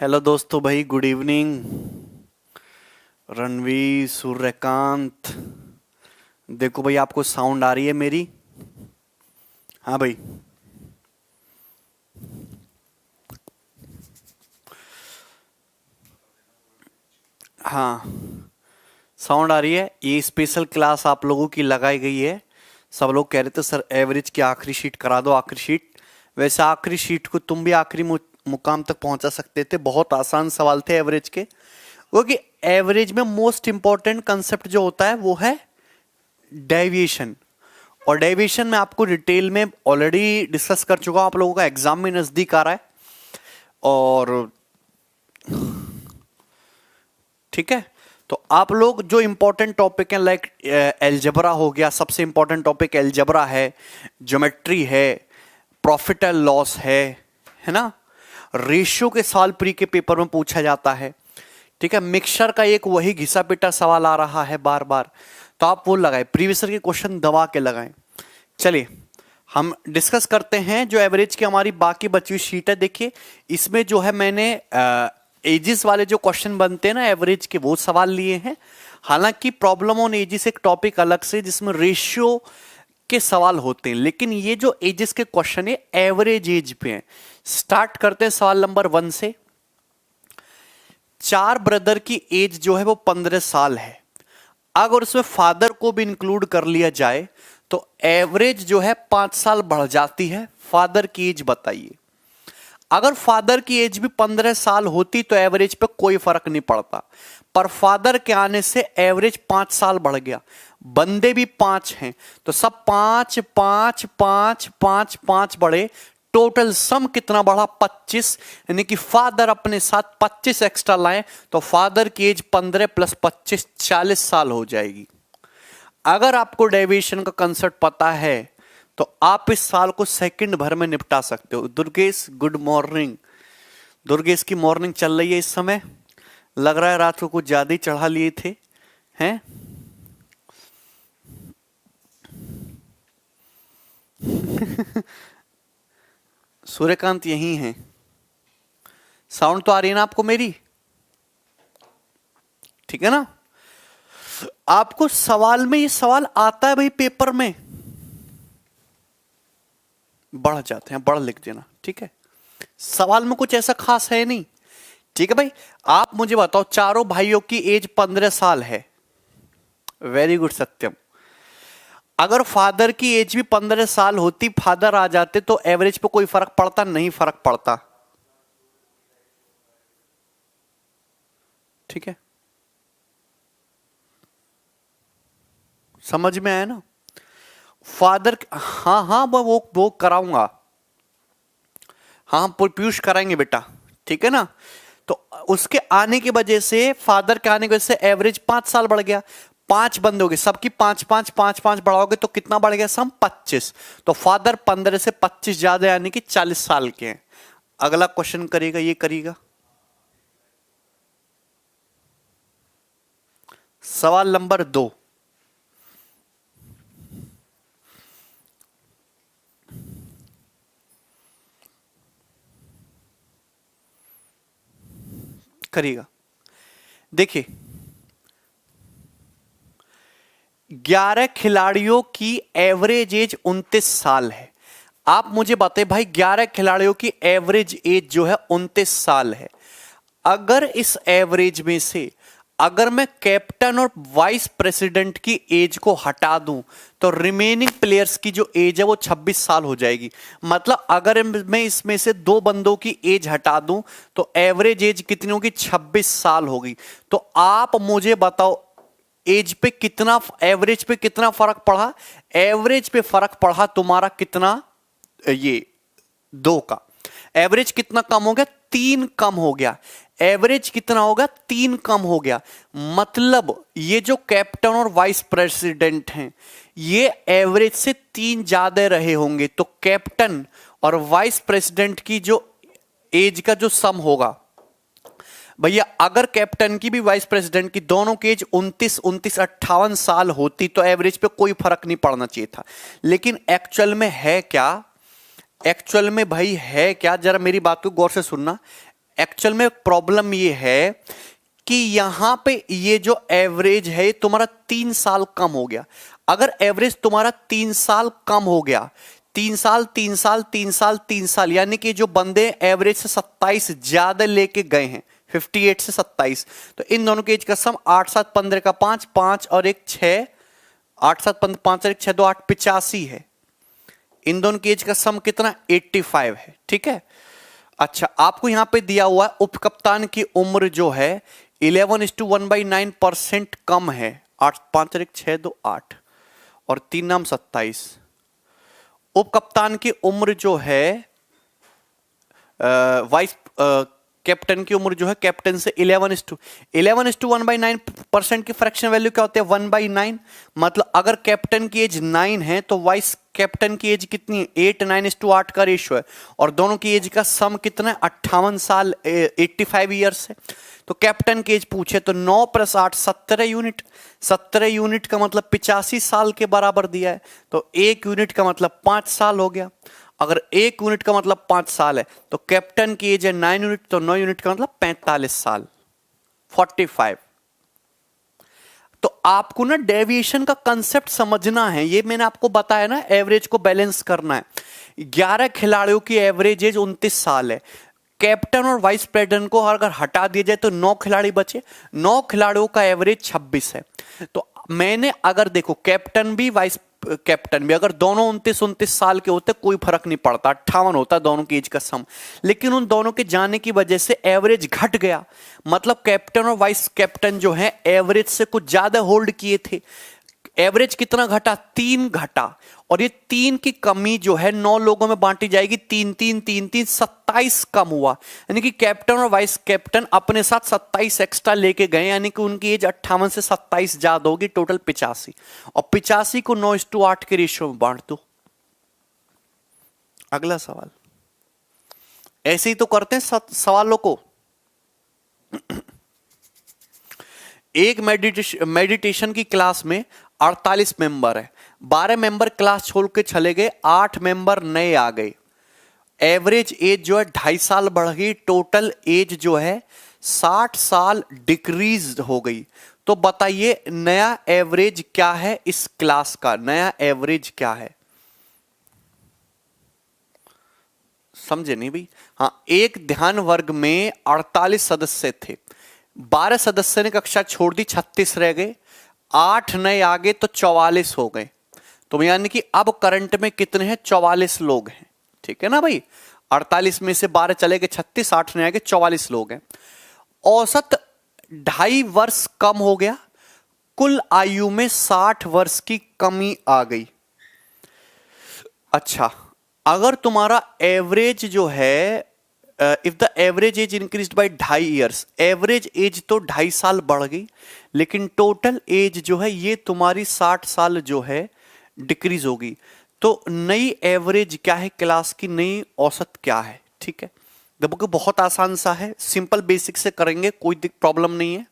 Hello दोस्तों, भाई good evening. Ranveer, Suryakant, देखो भाई आपको साउंड आ रही है मेरी? हाँ भाई। हाँ, साउंड आ रही है। ये स्पेशल क्लास आप लोगों की लगाई गई है। सब लोग कह रहे थे सर एवरेज की आखिरी शीट करा दो, आखिरी शीट। वैसे आखिरी शीट को तुम भी आखिरी मुकाम तक पहुंचा सकते थे। बहुत आसान सवाल थे एवरेज के, क्योंकि एवरेज में मोस्ट इंपॉर्टेंट कंसेप्ट जो होता है वो है डेविएशन। और डेविएशन में आपको डिटेल में ऑलरेडी डिस्कस कर चुका हूं। आप लोगों का एग्जाम में नजदीक आ रहा है और ठीक है। तो आप लोग जो इंपॉर्टेंट टॉपिक है लाइक एलजेब्रा हो गया, सबसे इंपॉर्टेंट टॉपिक एलजेब्रा है, ज्योमेट्री है, प्रॉफिट एंड लॉस है ना। रेशियो के सवाल प्री के पेपर में पूछा जाता है। ठीक है, मिक्सचर का एक वही घिसा पिटा सवाल आ रहा है बार बार, तो आप वो लगाए, प्रीवियस ईयर के क्वेश्चन दबा के लगाएं। चलिए हम डिस्कस करते हैं जो एवरेज की हमारी बाकी बची हुई शीट है। देखिए इसमें जो है मैंने एजिस वाले जो क्वेश्चन बनते हैं ना एवरेज के, वो सवाल लिए हैं। हालांकि प्रॉब्लम ऑन एजिस एक टॉपिक अलग से जिसमें रेशियो के सवाल होते हैं, लेकिन ये जो एजिस के क्वेश्चन है एवरेज एज पे हैं। स्टार्ट करते हैं सवाल नंबर 1 से। 4 ब्रदर की एज जो है वो 15 साल है। अगर उसमें फादर को भी इंक्लूड कर लिया जाए तो एवरेज जो है 5 साल बढ़ जाती है। फादर की एज बताइए। अगर फादर की एज भी 15 साल होती तो एवरेज पे कोई फर्क नहीं पड़ता, पर फादर के आने से एवरेज 5 साल बढ़ गया। बंदे भी 5 हैं तो सब 5 5 5 5 5 बढ़े। टोटल सम कितना बढ़ा? 25। यानी कि फादर अपने साथ 25 एक्स्ट्रा लाए तो फादर की एज 15 प्लस 25 40 साल हो जाएगी। अगर आपको डेविएशन का कंसेप्ट पता है तो आप इस साल को सेकंड भर में निपटा सकते हो। Durgesh good morning. दुर्गेश की मॉर्निंग चल रही है इस समय। लग रहा है रात को कुछ ज्यादा ही चढ़ा लिए थे हैं। सूर्यकांत यही हैं। साउंड तो आ रही है ना आपको मेरी? ठीक है ना। आपको सवाल में ये सवाल आता है भाई, पेपर में बढ़ जाते हैं, बढ़ लिख देना। ठीक है, सवाल में कुछ ऐसा खास है नहीं। ठीक है भाई, आप मुझे बताओ चारों भाइयों की एज 15 साल है। वेरी गुड सत्यम। अगर फादर की एज भी 15 साल होती, फादर आ जाते तो एवरेज पे कोई फर्क पड़ता? नहीं फर्क पड़ता। ठीक है, समझ में आया ना? फादर, हाँ हाँ वो कराऊंगा। हाँ पीयूष कराएंगे बेटा। ठीक है ना। तो उसके आने की वजह से, फादर के आने की वजह से एवरेज 5 साल बढ़ गया। 5 बंद हो गए, सबकी 5 5 5 5 बढ़ाओगे तो कितना बढ़ गया सम? 25। तो फादर 15 से 25 ज्यादा यानी कि 40 साल के हैं। अगला क्वेश्चन करेगा, ये करेगा। सवाल नंबर 2। करेगा। देखिए 11 खिलाड़ियों की एवरेज एज 29 साल है। आप मुझे बताइए भाई, 11 खिलाड़ियों की एवरेज एज जो है 29 साल है। अगर इस एवरेज में से अगर मैं कैप्टन और वाइस प्रेसिडेंट की एज को हटा दूं तो रिमेनिंग प्लेयर्स की जो एज है वो 26 साल हो जाएगी। मतलब अगर मैं इसमें से 2 बंदों की एज हटा दूं तो एवरेज एज कितनी होगी? 26 साल होगी। तो आप मुझे बताओ एज पे कितना, एवरेज पे कितना फर्क पड़ा? एवरेज पे फर्क पड़ा तुम्हारा कितना? ये 2 का। एवरेज कितना कम हो गया? 3 कम हो गया। एवरेज कितना होगा? 3 कम हो गया। मतलब ये जो कैप्टन और वाइस प्रेसिडेंट हैं ये एवरेज से 3 ज्यादा रहे होंगे। तो कैप्टन और वाइस प्रेसिडेंट की जो एज का जो सम होगा भैया, अगर कैप्टन की भी वाइस प्रेसिडेंट की दोनों की एज 29 29 58 साल होती तो एवरेज पे कोई फर्क नहीं पड़ना चाहिए था। लेकिन एक्चुअल में है क्या? एक्चुअल में भाई है क्या? जरा मेरी बात को गौर से सुनना। एक्चुअल में प्रॉब्लम ये है कि यहां पे ये जो एवरेज है तुम्हारा 3 साल कम हो गया। अगर एवरेज तुम्हारा 3 साल कम हो गया, 3 साल 3 साल 3 साल 3 साल, यानी कि जो बंदे एवरेज से 27 ज्यादा लेके गए हैं, 58 से 27, तो इन दोनों के एज का सम 8 7 15 का 5 5 और 1 6, 8 7 15 5 और 1 6 2 8 85 है। इन दोनों की एज का सम कितना 85 है। ठीक है। अच्छा, आपको यहां पे दिया हुआ है उपकप्तान की उम्र जो है 11:1/9% कम है। 8 5 और 1 6 2 8 और 3 नाम 27। उपकप्तान की उम्र जो है वाइस कैप्टन की उम्र जो है कैप्टन से 11:1/9% की फ्रैक्शन वैल्यू क्या होती है 1/9। मतलब अगर कैप्टन की एज 9 है तो वाइस कैप्टन की एज कितनी है 8 9:8 का रेशियो है, और दोनों की एज का सम कितना है 58 साल 85 ईयर्स है। तो कैप्टन की एज पूछे तो 9 + 8 17 यूनिट, 17 यूनिट का मतलब 85 साल के बराबर दिया है, तो 1 यूनिट का मतलब 5 साल हो गया। अगर 1 यूनिट का मतलब 5 साल है तो कैप्टन की एज है 9 यूनिट, तो 9 यूनिट का मतलब 45 साल 45। तो आपको ना डेविएशन का कंसेप्ट समझना है, ये मैंने आपको बताया ना, एवरेज को बैलेंस करना है। 11 खिलाड़ियों की एवरेज एज 29 साल है। कैप्टन और वाइस प्रेसिडेंट को अगर हटा दिया जाए तो 9 खिलाड़ी बचे, 9 खिलाड़ियों का एवरेज 26 है। तो मैंने अगर देखो कैप्टन भी वाइस कैप्टन भी अगर दोनों 29 साल के होते कोई फर्क नहीं पड़ता, 58 होता दोनों की एज का सम, लेकिन उन दोनों के जाने की वजह से एवरेज घट गया। मतलब कैप्टन और वाइस कैप्टन जो है एवरेज से कुछ ज्यादा होल्ड किए थे। एवरेज कितना घटा 3 घटा, और ये 3 की कमी जो है 9 लोगों में बांटी जाएगी, 3 3 3 3 27 कम हुआ। यानी कि कैप्टन और वाइस कैप्टन अपने साथ 27 एक्स्ट्रा लेके गए, यानी कि उनकी एज 58 से 27 ज्यादा होगी, टोटल 85, और 85 को 9:8 के रेशियो में बांट दो। अगला सवाल ऐसे ही तो करते हैं सवालों को। एक मेडिटेशन की क्लास में 48 मेंबर है, 12 मेंबर क्लास छोड़ के चले गए, 8 मेंबर नए आ गए। एवरेज एज जो है 2.5 साल बढ़ गई, टोटल एज जो है 60 साल डिक्रीज हो गई। तो बताइए नया एवरेज क्या है, इस क्लास का नया एवरेज क्या है? समझे नहीं भाई? हाँ, एक ध्यान वर्ग में 48 सदस्य थे, 12 सदस्य ने कक्षा छोड़ दी, 36 रह गए, 8 नए आ गए तो 44 हो गए। तो यानी कि अब करंट में कितने हैं 44 लोग हैं। ठीक है ना भाई? 48 में से 12 चले गए, 36, 8 नए आ गए, 44 लोग हैं। औसत 2.5 वर्ष कम हो गया, कुल आयु में 60 वर्ष की कमी आ गई। अच्छा, अगर तुम्हारा एवरेज जो है if the average age increased bye 2.5 years, average as तो 2.5 साल बढ़ गई, लेकिन टोटल एज जो है ये तुम्हारी 60 साल जो है डिक्रीज होगी। तो नई एवरेज क्या है क्लास की, नई औसत क्या है? ठीक है, देखो बहुत आसान सा है, सिंपल बेसिक से करेंगे, कोई प्रॉब्लम नहीं है।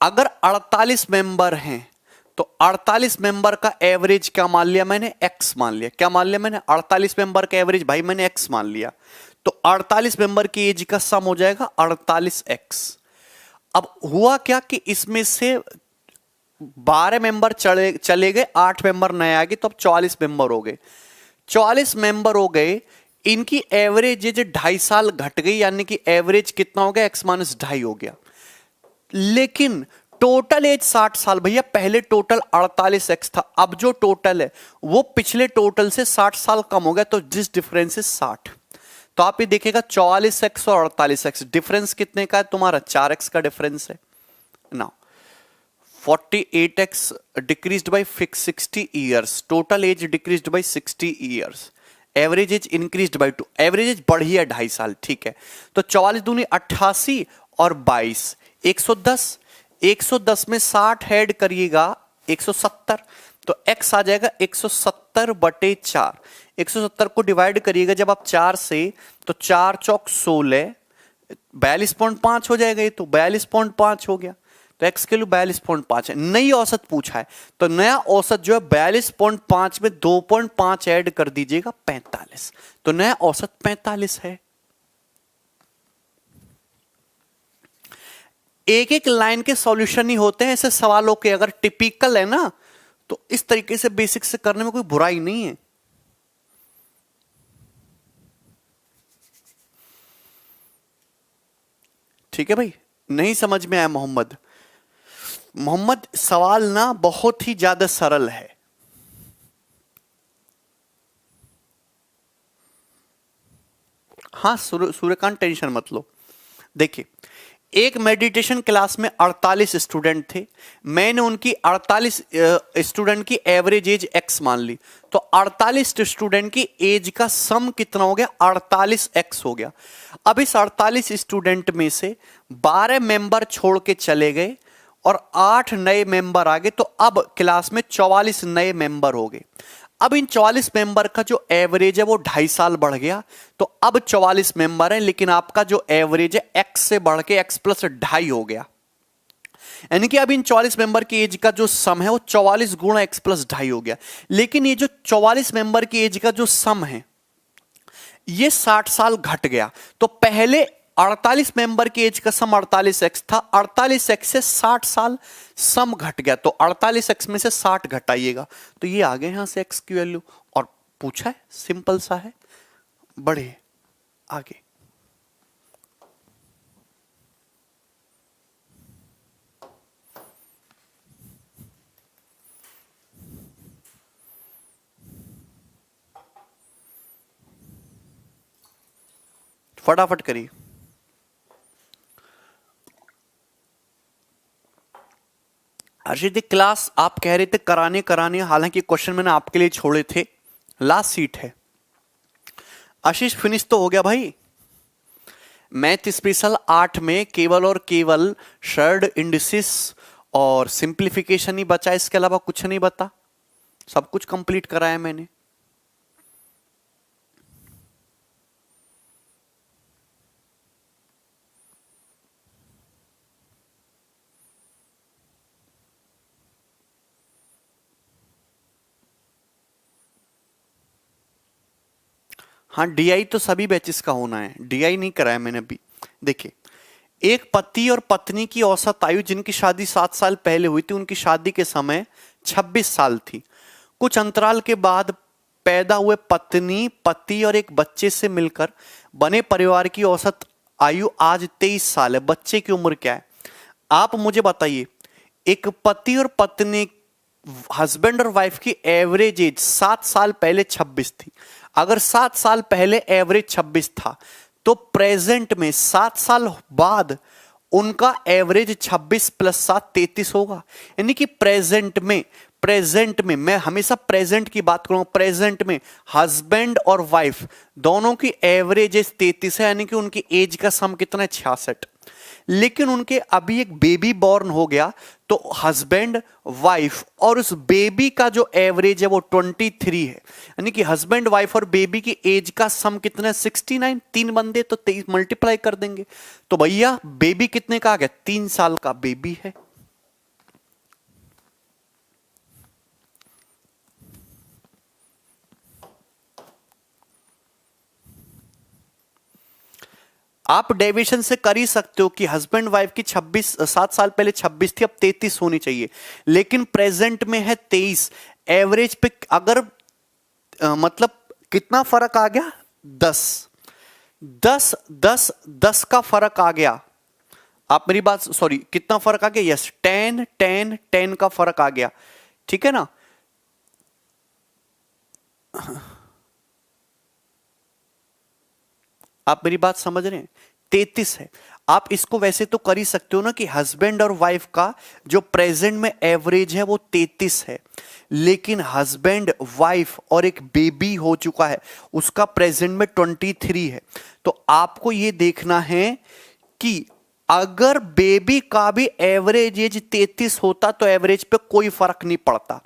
अगर 48 मेंबर हैं तो 48 मेंबर का एवरेज क्या मान लिया मैंने, x मान लिया। क्या मान लिया मैंने? 48 मेंबर का एवरेज भाई मैंने x मान लिया। तो 48 मेंबर की एज का सम हो जाएगा 48x। अब हुआ क्या कि इसमें से 12 मेंबर चले गए, 8 मेंबर नए आ गए, तो अब 44 मेंबर हो गए। 44 मेंबर हो गए, इनकी एवरेज एज 2.5 साल घट गई, यानी कि एवरेज कितना हो गया, x - 2.5 हो गया। लेकिन टोटल एज 60 साल भैया, पहले टोटल 48x था, अब जो टोटल है वो पिछले टोटल से 60 साल कम हो गया, तो दिस डिफरेंस इज 60। तो आप ये देखिएगा 44x और 48x डिफरेंस कितने का है तुम्हारा, 4x का डिफरेंस है ना। 48x decreased by 60 years, total age decreased by 60 years, average age increased by 2, average age बढ़ी है 2.5 साल। ठीक है, तो 44 दूनी 88 और 22 110, 110 में 60 ऐड करिएगा 170, तो x आ जाएगा 170/4। 170 को डिवाइड करिएगा जब आप 4 से, तो 4 चौक 16, 42.5 हो जाएगा, ये तो 42.5 हो गया। तो x के लिए 42.5 है। नई औसत पूछा है, तो नया औसत जो है 42.5 में 2.5 ऐड कर दीजिएगा 45, तो नया औसत 45 है। एक एक लाइन के सॉल्यूशन ही होते हैं ऐसे सवालों के, अगर टिपिकल है ना तो इस तरीके से बेसिक से करने में कोई बुराई नहीं है। ठीक है भाई, नहीं समझ में आया मोहम्मद? मोहम्मद सवाल ना बहुत ही ज्यादा सरल है। हाँ सूर्यकांत टेंशन मत लो। देखिए, एक मेडिटेशन क्लास में 48 स्टूडेंट थे। मैंने उनकी 48 स्टूडेंट की एवरेज एज x मान ली, तो 48 स्टूडेंट की एज का सम कितना हो गया? 48x हो गया। अब इस 48 स्टूडेंट में से 12 मेंबर छोड़ के चले गए और 8 नए मेंबर आ गए, तो अब क्लास में 44 नए मेंबर हो गए। अब इन 44 मेंबर का जो एवरेज है वो 2.5 साल बढ़ गया, तो अब 44 मेंबर है, लेकिन आपका जो एवरेज है x से बढ़ के x प्लस 2.5 हो गया। यानी कि अब इन 44 मेंबर की एज का जो सम है वो 44 गुणा x प्लस 2.5 हो गया। लेकिन ये जो 44 मेंबर की एज का जो सम है ये 60 साल घट गया। तो पहले 48 मेंबर की एज का सम 48x था, 48x से 60 साल सम घट गया, तो 48x में से 60 घटाइएगा, तो ये आ गए यहां से x की वैल्यू। और पूछा है, सिंपल सा है। बढ़े आगे। फटाफट करिए। अर्षित क्लास आप कह रहे थे कराने कराने, हालांकि क्वेश्चन मैंने आपके लिए छोड़े थे, लास्ट सीट है। आशीष फिनिश तो हो गया भाई। मैथ स्पेशल 8 में केवल और केवल शेयर्ड इंडिसेस और सिंप्लीफिकेशन ही बचा, इसके अलावा कुछ नहीं बता, सब कुछ कंप्लीट कराया मैंने। हाँ, डीआई तो सभी बैचेस का होना है, डीआई नहीं कराया मैंने अभी। देखिए, एक पति और पत्नी की औसत आयु जिनकी शादी 7 साल पहले हुई थी, उनकी शादी के समय 26 साल थी। कुछ अंतराल के बाद पैदा हुए पत्नी, पति और एक बच्चे से मिलकर बने परिवार की औसत आयु आज 23 साल है। बच्चे की उम्र क्या है? आप मुझे बताइए। एक पति और पत्नी, हस्बैंड और वाइफ की एवरेज एज 7 साल पहले 26 थी। अगर 7 साल पहले एवरेज 26 था, तो प्रेजेंट में 7 साल बाद उनका एवरेज 26 प्लस 7 33 होगा। यानी कि प्रेजेंट में मैं हमेशा प्रेजेंट की बात करूंगा, प्रेजेंट में हस्बैंड और वाइफ दोनों की एवरेज एज 33 है, यानी कि उनकी एज का सम कितना है? 66। लेकिन उनके अभी एक बेबी बॉर्न हो गया, तो हस्बैंड, वाइफ और उस बेबी का जो एवरेज है वो 23 है। यानी कि हस्बैंड, वाइफ और बेबी की एज का सम कितना है? 69। 3 बंदे तो 23 मल्टीप्लाई कर देंगे, तो भैया बेबी कितने का आ गया? 3 साल का बेबी है। आप डेविएशन से कर ही सकते हो कि हस्बैंड वाइफ की 7 साल पहले 26 थी, अब 33 होनी चाहिए, लेकिन प्रेजेंट में है 23। एवरेज पे अगर मतलब कितना फर्क आ गया? 10 10 10 10 का फर्क आ गया। आप मेरी बात, सॉरी, कितना फर्क आ गया? यस, 10 10 10 का फर्क आ गया। ठीक है ना? आप मेरी बात समझ रहे हैं? 33 है। आप इसको वैसे तो कर ही सकते हो ना कि हस्बैंड और वाइफ का जो प्रेजेंट में एवरेज है वो 33 है, लेकिन हस्बैंड, वाइफ और एक बेबी हो चुका है, उसका प्रेजेंट में 23 है। तो आपको ये देखना है कि अगर बेबी का भी एवरेज एज 33 होता तो एवरेज पे कोई फर्क नहीं पड़ता,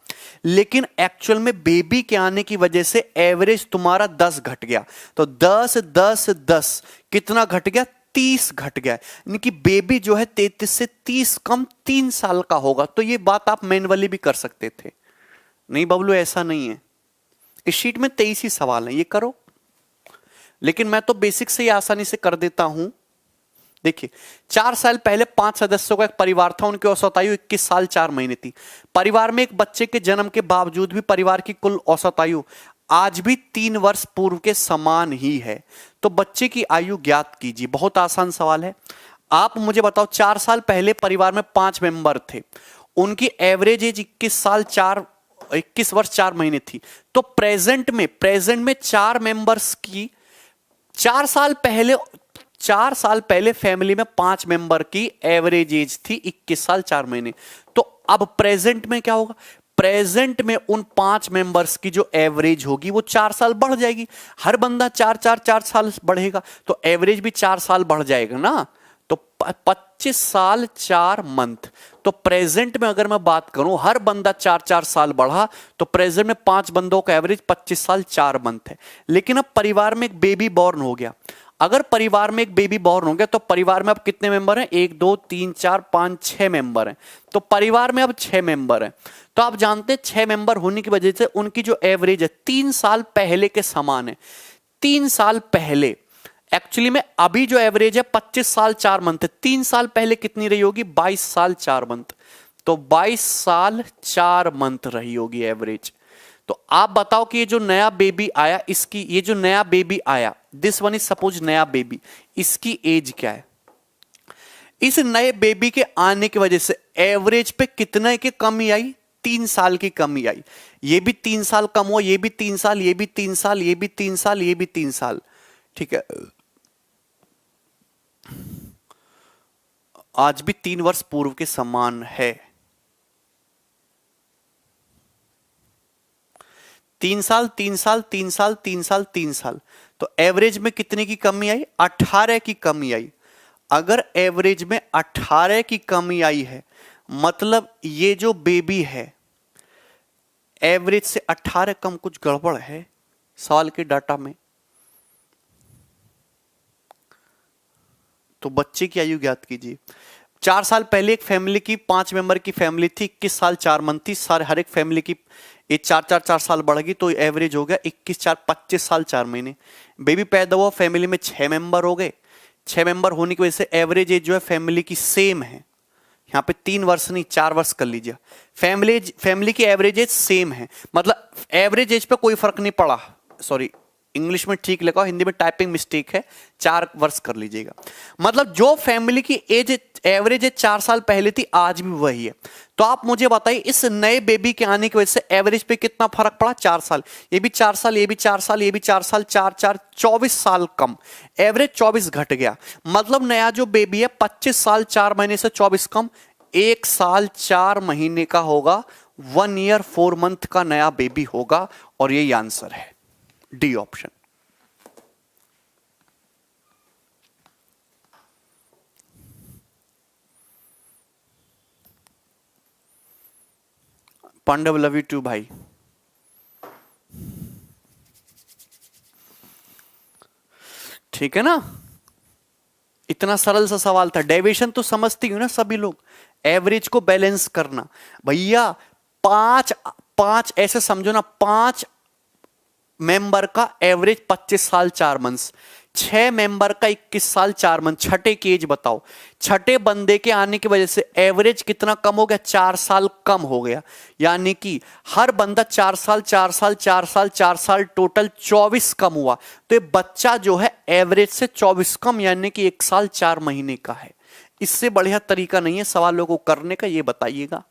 लेकिन एक्चुअल में बेबी के आने की वजह से एवरेज तुम्हारा 10 घट गया। तो 10 10 10 कितना घट गया? 30 घट गया। यानी कि बेबी जो है 33 से 30 कम 3 साल का होगा। तो ये बात आप मैन्युअली भी कर सकते थे। नहीं बबलू, ऐसा नहीं है। इस शीट में 23 ही सवाल है, ये करो, लेकिन मैं तो बेसिक से ही आसानी से कर देता हूं। देखिए 4 साल पहले 5 सदस्यों का एक परिवार था, उनकी औसत आयु 21 साल 4 महीने थी। परिवार में एक बच्चे के जन्म के बावजूद भी परिवार की कुल औसत आयु आज भी 3 वर्ष पूर्व के समान ही है। तो बच्चे की आयु ज्ञात कीजिए। बहुत आसान सवाल है। आप मुझे बताओ 4 साल पहले परिवार में 5 मेंबर थे, उनकी एवरेज एज 21 वर्ष 4 महीने थी। तो प्रेजेंट में 4 मेंबर्स की 4 साल पहले फैमिली में 5 मेंबर की एवरेज एज थी 21 साल 4 महीने। तो अब प्रेजेंट में क्या होगा? प्रेजेंट में उन 5 मेंबर्स की जो एवरेज होगी वो 4 साल बढ़ जाएगी। हर बंदा 4 साल बढ़ेगा तो एवरेज भी 4 साल बढ़ जाएगा ना। तो 25 साल 4 मंथ। तो प्रेजेंट में अगर मैं बात करूं हर बंदा 4 साल बढ़ा तो प्रेजेंट में 5 बंदों का एवरेज 25 साल 4 मंथ है। लेकिन अब परिवार में एक बेबी बॉर्न हो गया। अगर परिवार में एक बेबी बॉर्न हो गया तो परिवार में अब कितने मेंबर हैं? 1 2 3 4 5 6 मेंबर हैं। तो परिवार में अब 6 मेंबर हैं। तो आप जानते हैं 6 मेंबर होने की वजह से उनकी जो एवरेज है 3 साल पहले के समान है। 3 साल पहले एक्चुअली में अभी जो एवरेज है 25 साल 4 मंथ है। 3 साल पहले कितनी रही होगी? 22 साल 4 मंथ। तो 22 साल 4 मंथ रही होगी एवरेज। तो आप बताओ कि ये जो नया बेबी आया, इसकी ये जो नया बेबी आया, दिस वन इज सपोज नया बेबी, इसकी एज क्या है? इस नए बेबी के आने की वजह से एवरेज पे कितने की कमी आई? 3 साल की कमी आई। ये भी 3 साल कम हुआ, ये भी 3 साल, ये भी 3 साल, ये भी 3 साल, ये भी 3 साल। ठीक है, आज भी 3 वर्ष पूर्व के समान है। 3 साल 3 साल 3 साल 3 साल 3 साल। तो एवरेज में कितने की कमी आई? 18 की कमी आई। अगर एवरेज में 18 की कमी आई है मतलब ये जो बेबी है एवरेज से 18 कम, कुछ गड़बड़ है सवाल के डाटा में। तो बच्चे की आयु ज्ञात कीजिए। 4 साल पहले एक फैमिली की 5 मेंबर की फैमिली थी, 21 साल 4 मंथ थी। हर एक फैमिली की ये 4 साल बढ़ गई तो एवरेज हो गया 21 4 25 साल 4 महीने। बेबी पैदा हुआ, फैमिली में 6 मेंबर हो गए। 6 मेंबर होने की वजह से एवरेज एज जो है फैमिली की सेम है। यहाँ पे 3 वर्ष नहीं 4 वर्ष कर लीजिए। फैमिली की एवरेज एज सेम है, मतलब एवरेज एज पे कोई फर्क नहीं पड़ा। सॉरी, इंग्लिश में ठीक लिखा, हिंदी में टाइपिंग मिस्टेक है, 4 वर्ष कर लीजिएगा। मतलब जो फैमिली की एज एवरेज एज 4 साल पहले थी आज भी वही है। तो आप मुझे बताइए इस नए बेबी के आने की वजह से एवरेज पे कितना फर्क पड़ा? 4 साल। ये भी 4 साल, ये भी 4 साल, ये भी 4 साल, 4 4 24 साल कम, एवरेज 24 घट गया। मतलब नया जो बेबी है 25 साल 4 महीने से 24 कम, 1 साल 4 महीने का होगा। 1 ईयर 4 मंथ का नया बेबी होगा और यही आंसर है, D option. Pandav love you too भाई। ठीक है ना, इतना सरल सा सवाल था। डेविएशन तो समझती हूं ना सभी लोग, एवरेज को बैलेंस करना। भैया 5 ऐसे समझो ना, 5 मेंबर का एवरेज 25 साल 4 मंथ, 6 मेंबर का 21 साल 4 मंथ। छठे की एज बताओ। छठे बंदे के आने की वजह से एवरेज कितना कम हो गया? 4 साल कम हो गया। यानी कि हर बंदा 4 साल 4 साल 4 साल 4 साल, टोटल 24 कम हुआ। तो ये बच्चा जो है एवरेज से 24 कम, यानी कि 1 साल 4 महीने का है। इससे बढ़िया तरीका नहीं है सवालों को करने का, ये बताइएगा।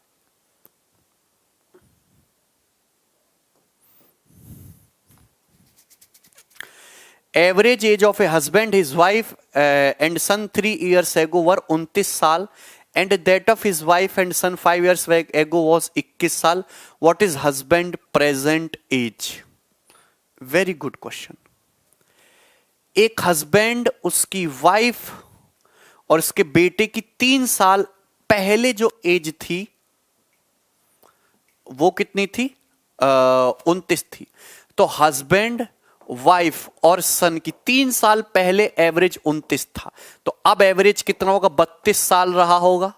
Average age of a husband, his wife and son 3 years ago were 29 साल, and that of his wife and son 5 years ago was 21 साल। What is husband present age? Very good question. एक हस्बैंड, उसकी wife और उसके बेटे की 3 साल पहले जो एज थी वो कितनी थी? 29 थी। तो हस्बैंड, वाइफ और सन की 3 साल पहले एवरेज 29 था। तो अब एवरेज कितना होगा? 32 साल रहा होगा।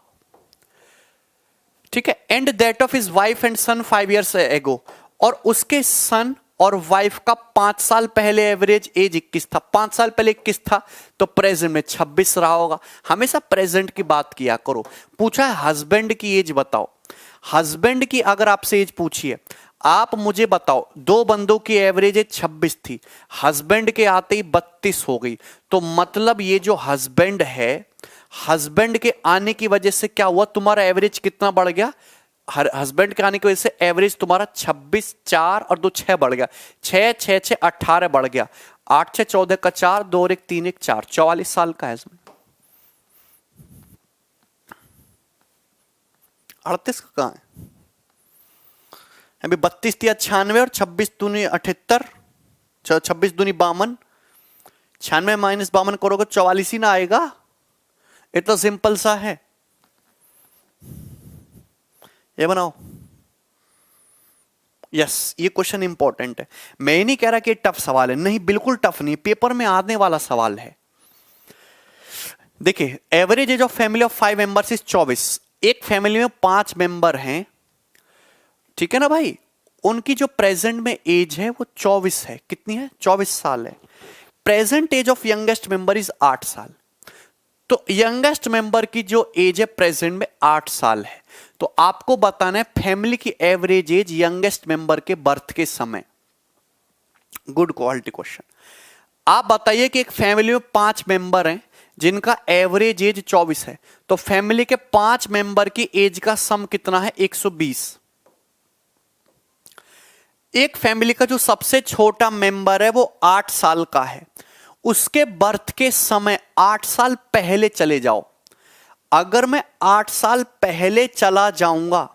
ठीक है। And that of his wife and son 5 years ago, और उसके सन और वाइफ का 5 साल पहले एवरेज एज 21 था, 5 साल पहले 21 था तो प्रेजेंट में 26 रहा होगा। हमेशा प्रेजेंट की बात किया करो। पूछा है हस्बैंड की एज बताओ, हस्बैंड की अगर आपसे एज पूछिए, आप मुझे बताओ, दो बंदों की एवरेज एज 26 थी, हस्बैंड के आते ही 32 हो गई, तो मतलब ये जो हस्बैंड है, हस्बैंड के आने की वजह से क्या हुआ, तुम्हारा एवरेज कितना बढ़ गया, हस्बैंड के आने की वजह से एवरेज तुम्हारा 26, 4 और 2 6 बढ़ गया, 6 6 6 18 बढ़ गया, 8 6 14 का 4, 2 और 1 3 1 4, 44 साल का है इसमें। 38 का कहां है अभी, 32 थी 96 और 26 दूनी 78, 26 दूनी 52, 96 माइनस 52 करोगे 44 ही ना आएगा। इतना सिंपल सा है, ये बनाओ। यस, ये क्वेश्चन इंपॉर्टेंट है। मैं ही नहीं कह रहा कि टफ सवाल है, नहीं बिल्कुल टफ नहीं, पेपर में आने वाला सवाल है। देखिए, average age of family of 5 members is 24। एक फैमिली में 5 मेंबर हैं, ठीक है ना भाई, उनकी जो प्रेजेंट में एज है वो 24 है। कितनी है? 24 साल है। Present age of youngest member is 8 साल। तो यंगेस्ट मेंबर की जो एज है प्रेजेंट में 8 साल है, तो आपको बताना है फैमिली की एवरेज एज यंगेस्ट मेंबर के बर्थ के समय। Good quality question. आप बताइए कि एक फैमिली में 5 मेंबर हैं जिनका एवरेज एज 24 है, तो फैमिली के 5 मेंबर की एज का सम कितना है? 120। एक फैमिली का जो सबसे छोटा मेंबर है वो 8 साल का है, उसके बर्थ के समय 8 साल पहले चले जाओ। अगर मैं 8 साल पहले चला जाऊंगा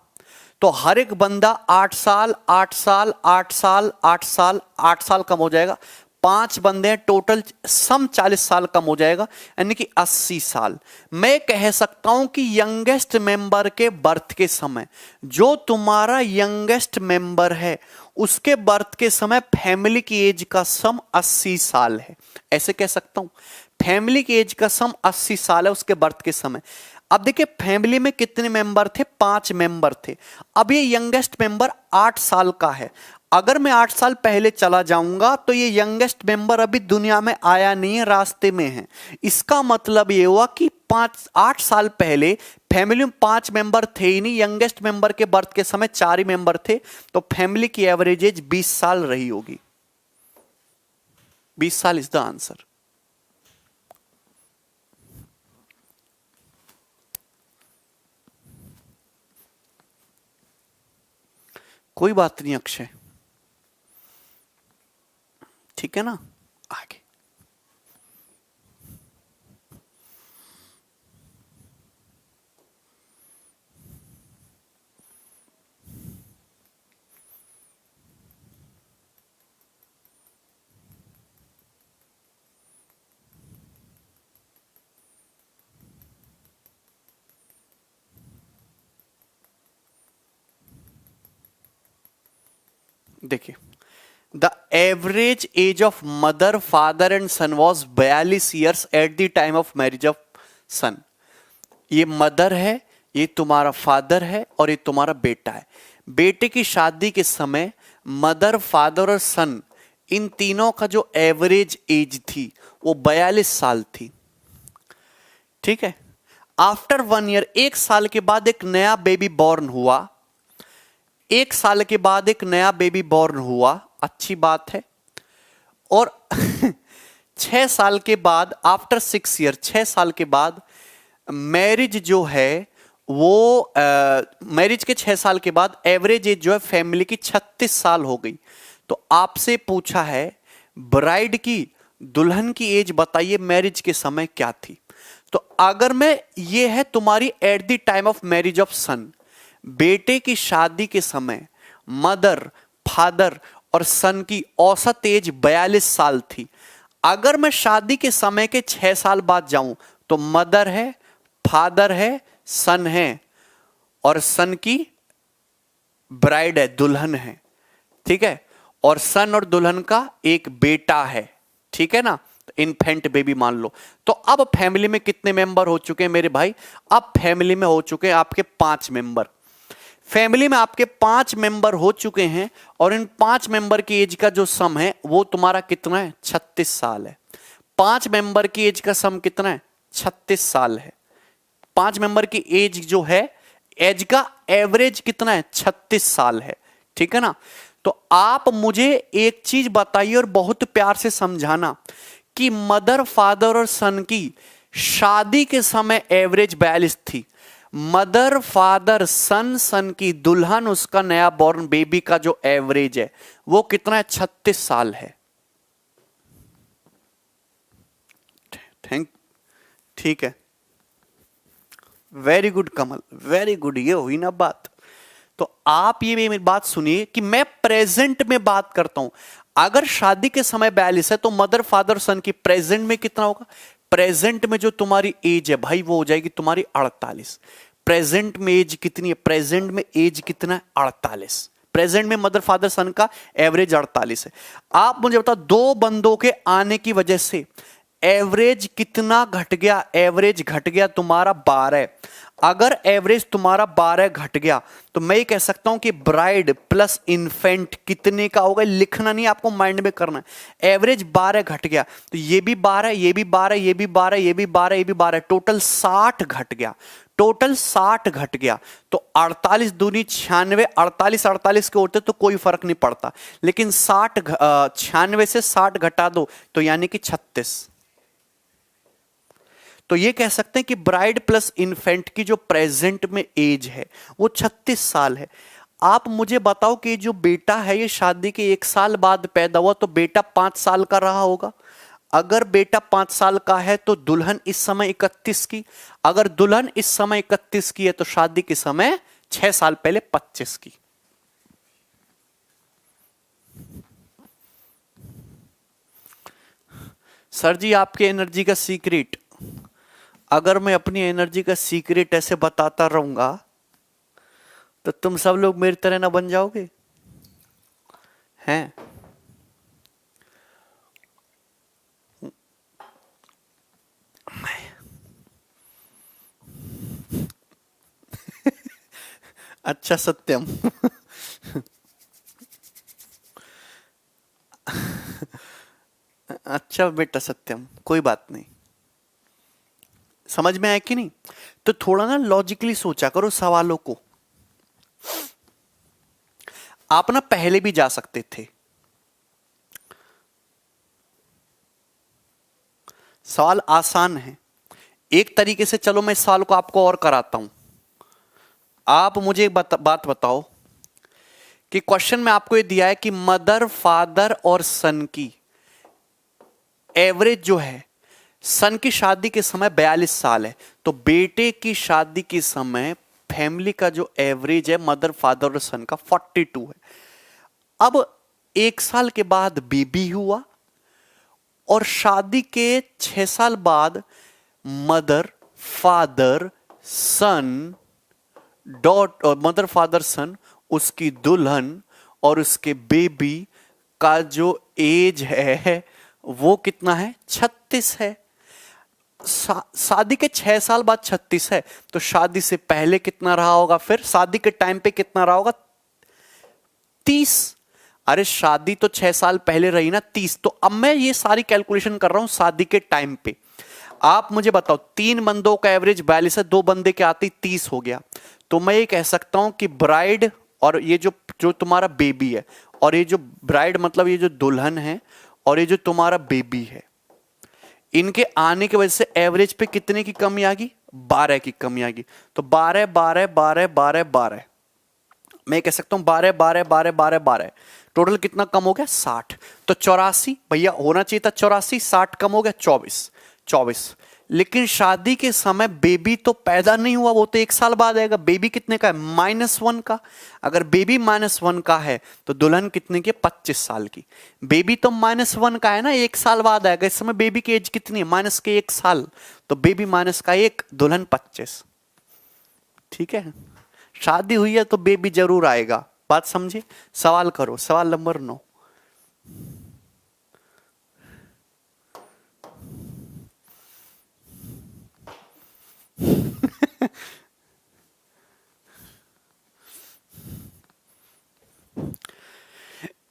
तो हर एक बंदा 8 साल 8 साल 8 साल 8 साल 8 साल कम हो जाएगा। 5 बंदे हैं, टोटल सम 40 साल कम हो जाएगा, यानी कि 80 साल। मैं कह सकता हूं कि यंगेस्ट मेंबर के बर्थ के समय, जो तुम्हारा यंगेस्ट मेंबर है उसके बर्थ के समय फैमिली की एज का सम 80 साल है। ऐसे कह सकता हूं, फैमिली की एज का सम 80 साल है उसके बर्थ के समय। अब देखिए, फैमिली में कितने मेंबर थे? 5 मेंबर थे। अब ये यंगेस्ट मेंबर 8 साल का है। अगर मैं 8 साल पहले चला जाऊंगा तो ये यंगेस्ट मेंबर अभी दुनिया में आया नहीं है, रास्ते में है। इसका मतलब ये हुआ कि 8 साल पहले फैमिली में 5 मेंबर थे ही नहीं, यंगेस्ट मेंबर के बर्थ के समय 4 ही मेंबर थे, तो फैमिली की एवरेज एज 20 साल रही होगी। 20 साल इज द आंसर। कोई बात नहीं अक्षय, ठीक है ना। आगे देखिए, the average age of mother father and son was 42 years at the time of marriage of son. ये मदर है, ये तुम्हारा फादर है और ये तुम्हारा बेटा है। बेटे की शादी के समय मदर फादर और सन इन तीनों का जो एवरेज एज थी वो 42 साल थी, ठीक है। आफ्टर 1 ईयर, 1 साल के बाद एक नया बेबी बॉर्न हुआ, 1 साल के बाद एक नया बेबी बॉर्न हुआ, अच्छी बात है। और 6 साल के बाद, आफ्टर 6 ईयर, 6 साल के बाद मैरिज जो है वो मैरिज के 6 साल के बाद एवरेज एज जो है फैमिली की 36 साल हो गई। तो आपसे पूछा है ब्राइड की, दुल्हन की एज बताइए मैरिज के समय क्या थी। तो अगर मैं, ये है तुम्हारी at the time of marriage of son, बेटे की शादी के समय मदर फादर और सन की औसत एज 42 साल थी। अगर मैं शादी के समय के 6 साल बाद जाऊं तो मदर है, फादर है, सन है और सन की ब्राइड है, दुल्हन है, ठीक है। और सन और दुल्हन का एक बेटा है, ठीक है ना, इन्फेंट बेबी मान लो। तो अब फैमिली में कितने मेंबर हो चुके हैं मेरे भाई? अब फैमिली में हो चुके हैं आपके 5 मेंबर। फैमिली में आपके 5 मेंबर हो चुके हैं और इन 5 मेंबर की एज का जो सम है वो तुम्हारा कितना है? 36 साल है। 5 मेंबर की एज का सम कितना है? 36 साल है। 5 मेंबर की एज जो है, एज का एवरेज कितना है? 36 साल है। ठीक है ना? तो आप मुझे एक चीज बताइए और बहुत प्यार से समझाना कि मदर फादर और सन की शादी के समय एवरेज 42 थी। मदर फादर सन, सन की दुल्हन, उसका नया बॉर्न बेबी का जो एवरेज है वो कितना है? 36 साल है। ठीक है, वेरी गुड कमल, वेरी गुड। ये हुई ना बात। तो आप ये मेरी बात सुनिए कि मैं प्रेजेंट में बात करता हूं। अगर शादी के समय 42 है तो मदर फादर सन की प्रेजेंट में कितना होगा? प्रेजेंट में जो तुम्हारी एज है भाई वो हो जाएगी तुम्हारी 48। प्रेजेंट में एज कितनी है? प्रेजेंट में एज कितना है? 48। प्रेजेंट में मदर फादर सन का एवरेज 48 है। आप मुझे बताओ, दो बंदों के आने की वजह से एवरेज कितना घट गया? एवरेज घट गया तुम्हारा 12। अगर एवरेज तुम्हारा 12 घट गया तो मैं ये कह सकता हूं कि ब्राइड प्लस इन्फेंट कितने का होगा? लिखना नहीं, आपको माइंड में करना है। एवरेज 12 घट गया तो ये भी 12, ये भी 12, ये भी 12, ये भी 12, ये भी 12, टोटल 60 घट गया। टोटल 60 घट गया तो 48 दूनी 96। 48 48 के होते तो कोई फर्क नहीं पड़ता, लेकिन 60 96 से 60 घटा दो तो यानी कि 36। तो ये कह सकते हैं कि ब्राइड प्लस इन्फेंट की जो प्रेजेंट में एज है वो 36 साल है। आप मुझे बताओ कि जो बेटा है ये शादी के 1 साल बाद पैदा हुआ तो बेटा 5 साल का रहा होगा। अगर बेटा 5 साल का है तो दुल्हन इस समय 31 की। अगर दुल्हन इस समय 31 की है तो शादी के समय 6 साल पहले 25 की। सर जी आपके एनर्जी का सीक्रेट, अगर मैं अपनी एनर्जी का सीक्रेट ऐसे बताता रहूंगा तो तुम सब लोग मेरी तरह ना बन जाओगे हैं? अच्छा सत्यम। अच्छा बेटा सत्यम, कोई बात नहीं। समझ में आया कि नहीं? तो थोड़ा ना लॉजिकली सोचा करो सवालों को। आप ना पहले भी जा सकते थे। सवाल आसान है। एक तरीके से चलो मैं इस सवाल को आपको और कराता हूं। आप मुझे बात बताओ कि क्वेश्चन में आपको ये दिया है कि मदर फादर और सन की एवरेज जो है, सन की शादी के समय 42 साल है तो बेटे की शादी के समय फैमिली का जो एवरेज है मदर फादर और सन का 42 है। अब 1 साल के बाद बेबी हुआ और शादी के 6 साल बाद मदर फादर सन मदर फादर सन, उसकी दुल्हन और उसके बेबी का जो एज है वो कितना है? 36 है। शादी के 6 साल बाद 36 है तो शादी से पहले कितना रहा होगा? फिर शादी के टाइम पे कितना रहा होगा? 30। अरे शादी तो 6 साल पहले रही ना, 30। तो अब मैं ये सारी कैलकुलेशन कर रहा हूं शादी के टाइम पे। आप मुझे बताओ, 3 बंदों का एवरेज 42 है, 2 बंदे के आते 30 हो गया। तो मैं ये कह सकता हूं कि ब्राइड और ये जो जो तुम्हारा बेबी है, और ये जो ब्राइड मतलब ये जो दुल्हन है और ये जो तुम्हारा बेबी है, इनके आने की वजह से एवरेज पे कितने की कमी आ गई? 12 की कमी आ गई। तो 12 12 12 12 12, मैं कह सकता हूं 12 12 12 12 12, टोटल कितना कम हो गया? 60। तो 84 भैया होना चाहिए था 84, 60 कम हो गया 24 24। लेकिन शादी के समय बेबी तो पैदा नहीं हुआ, वो तो 1 साल बाद आएगा। बेबी कितने का है? -1 का। अगर बेबी -1 का है तो दुल्हन कितने की? 25 साल की। बेबी तो -1 का है ना, 1 साल बाद आएगा। इस समय बेबी की एज कितनी है? माइनस के 1 साल। तो बेबी माइनस का 1, दुल्हन 25। ठीक है, शादी हुई है तो बेबी जरूर आएगा। बात समझे? सवाल करो, सवाल नंबर 9।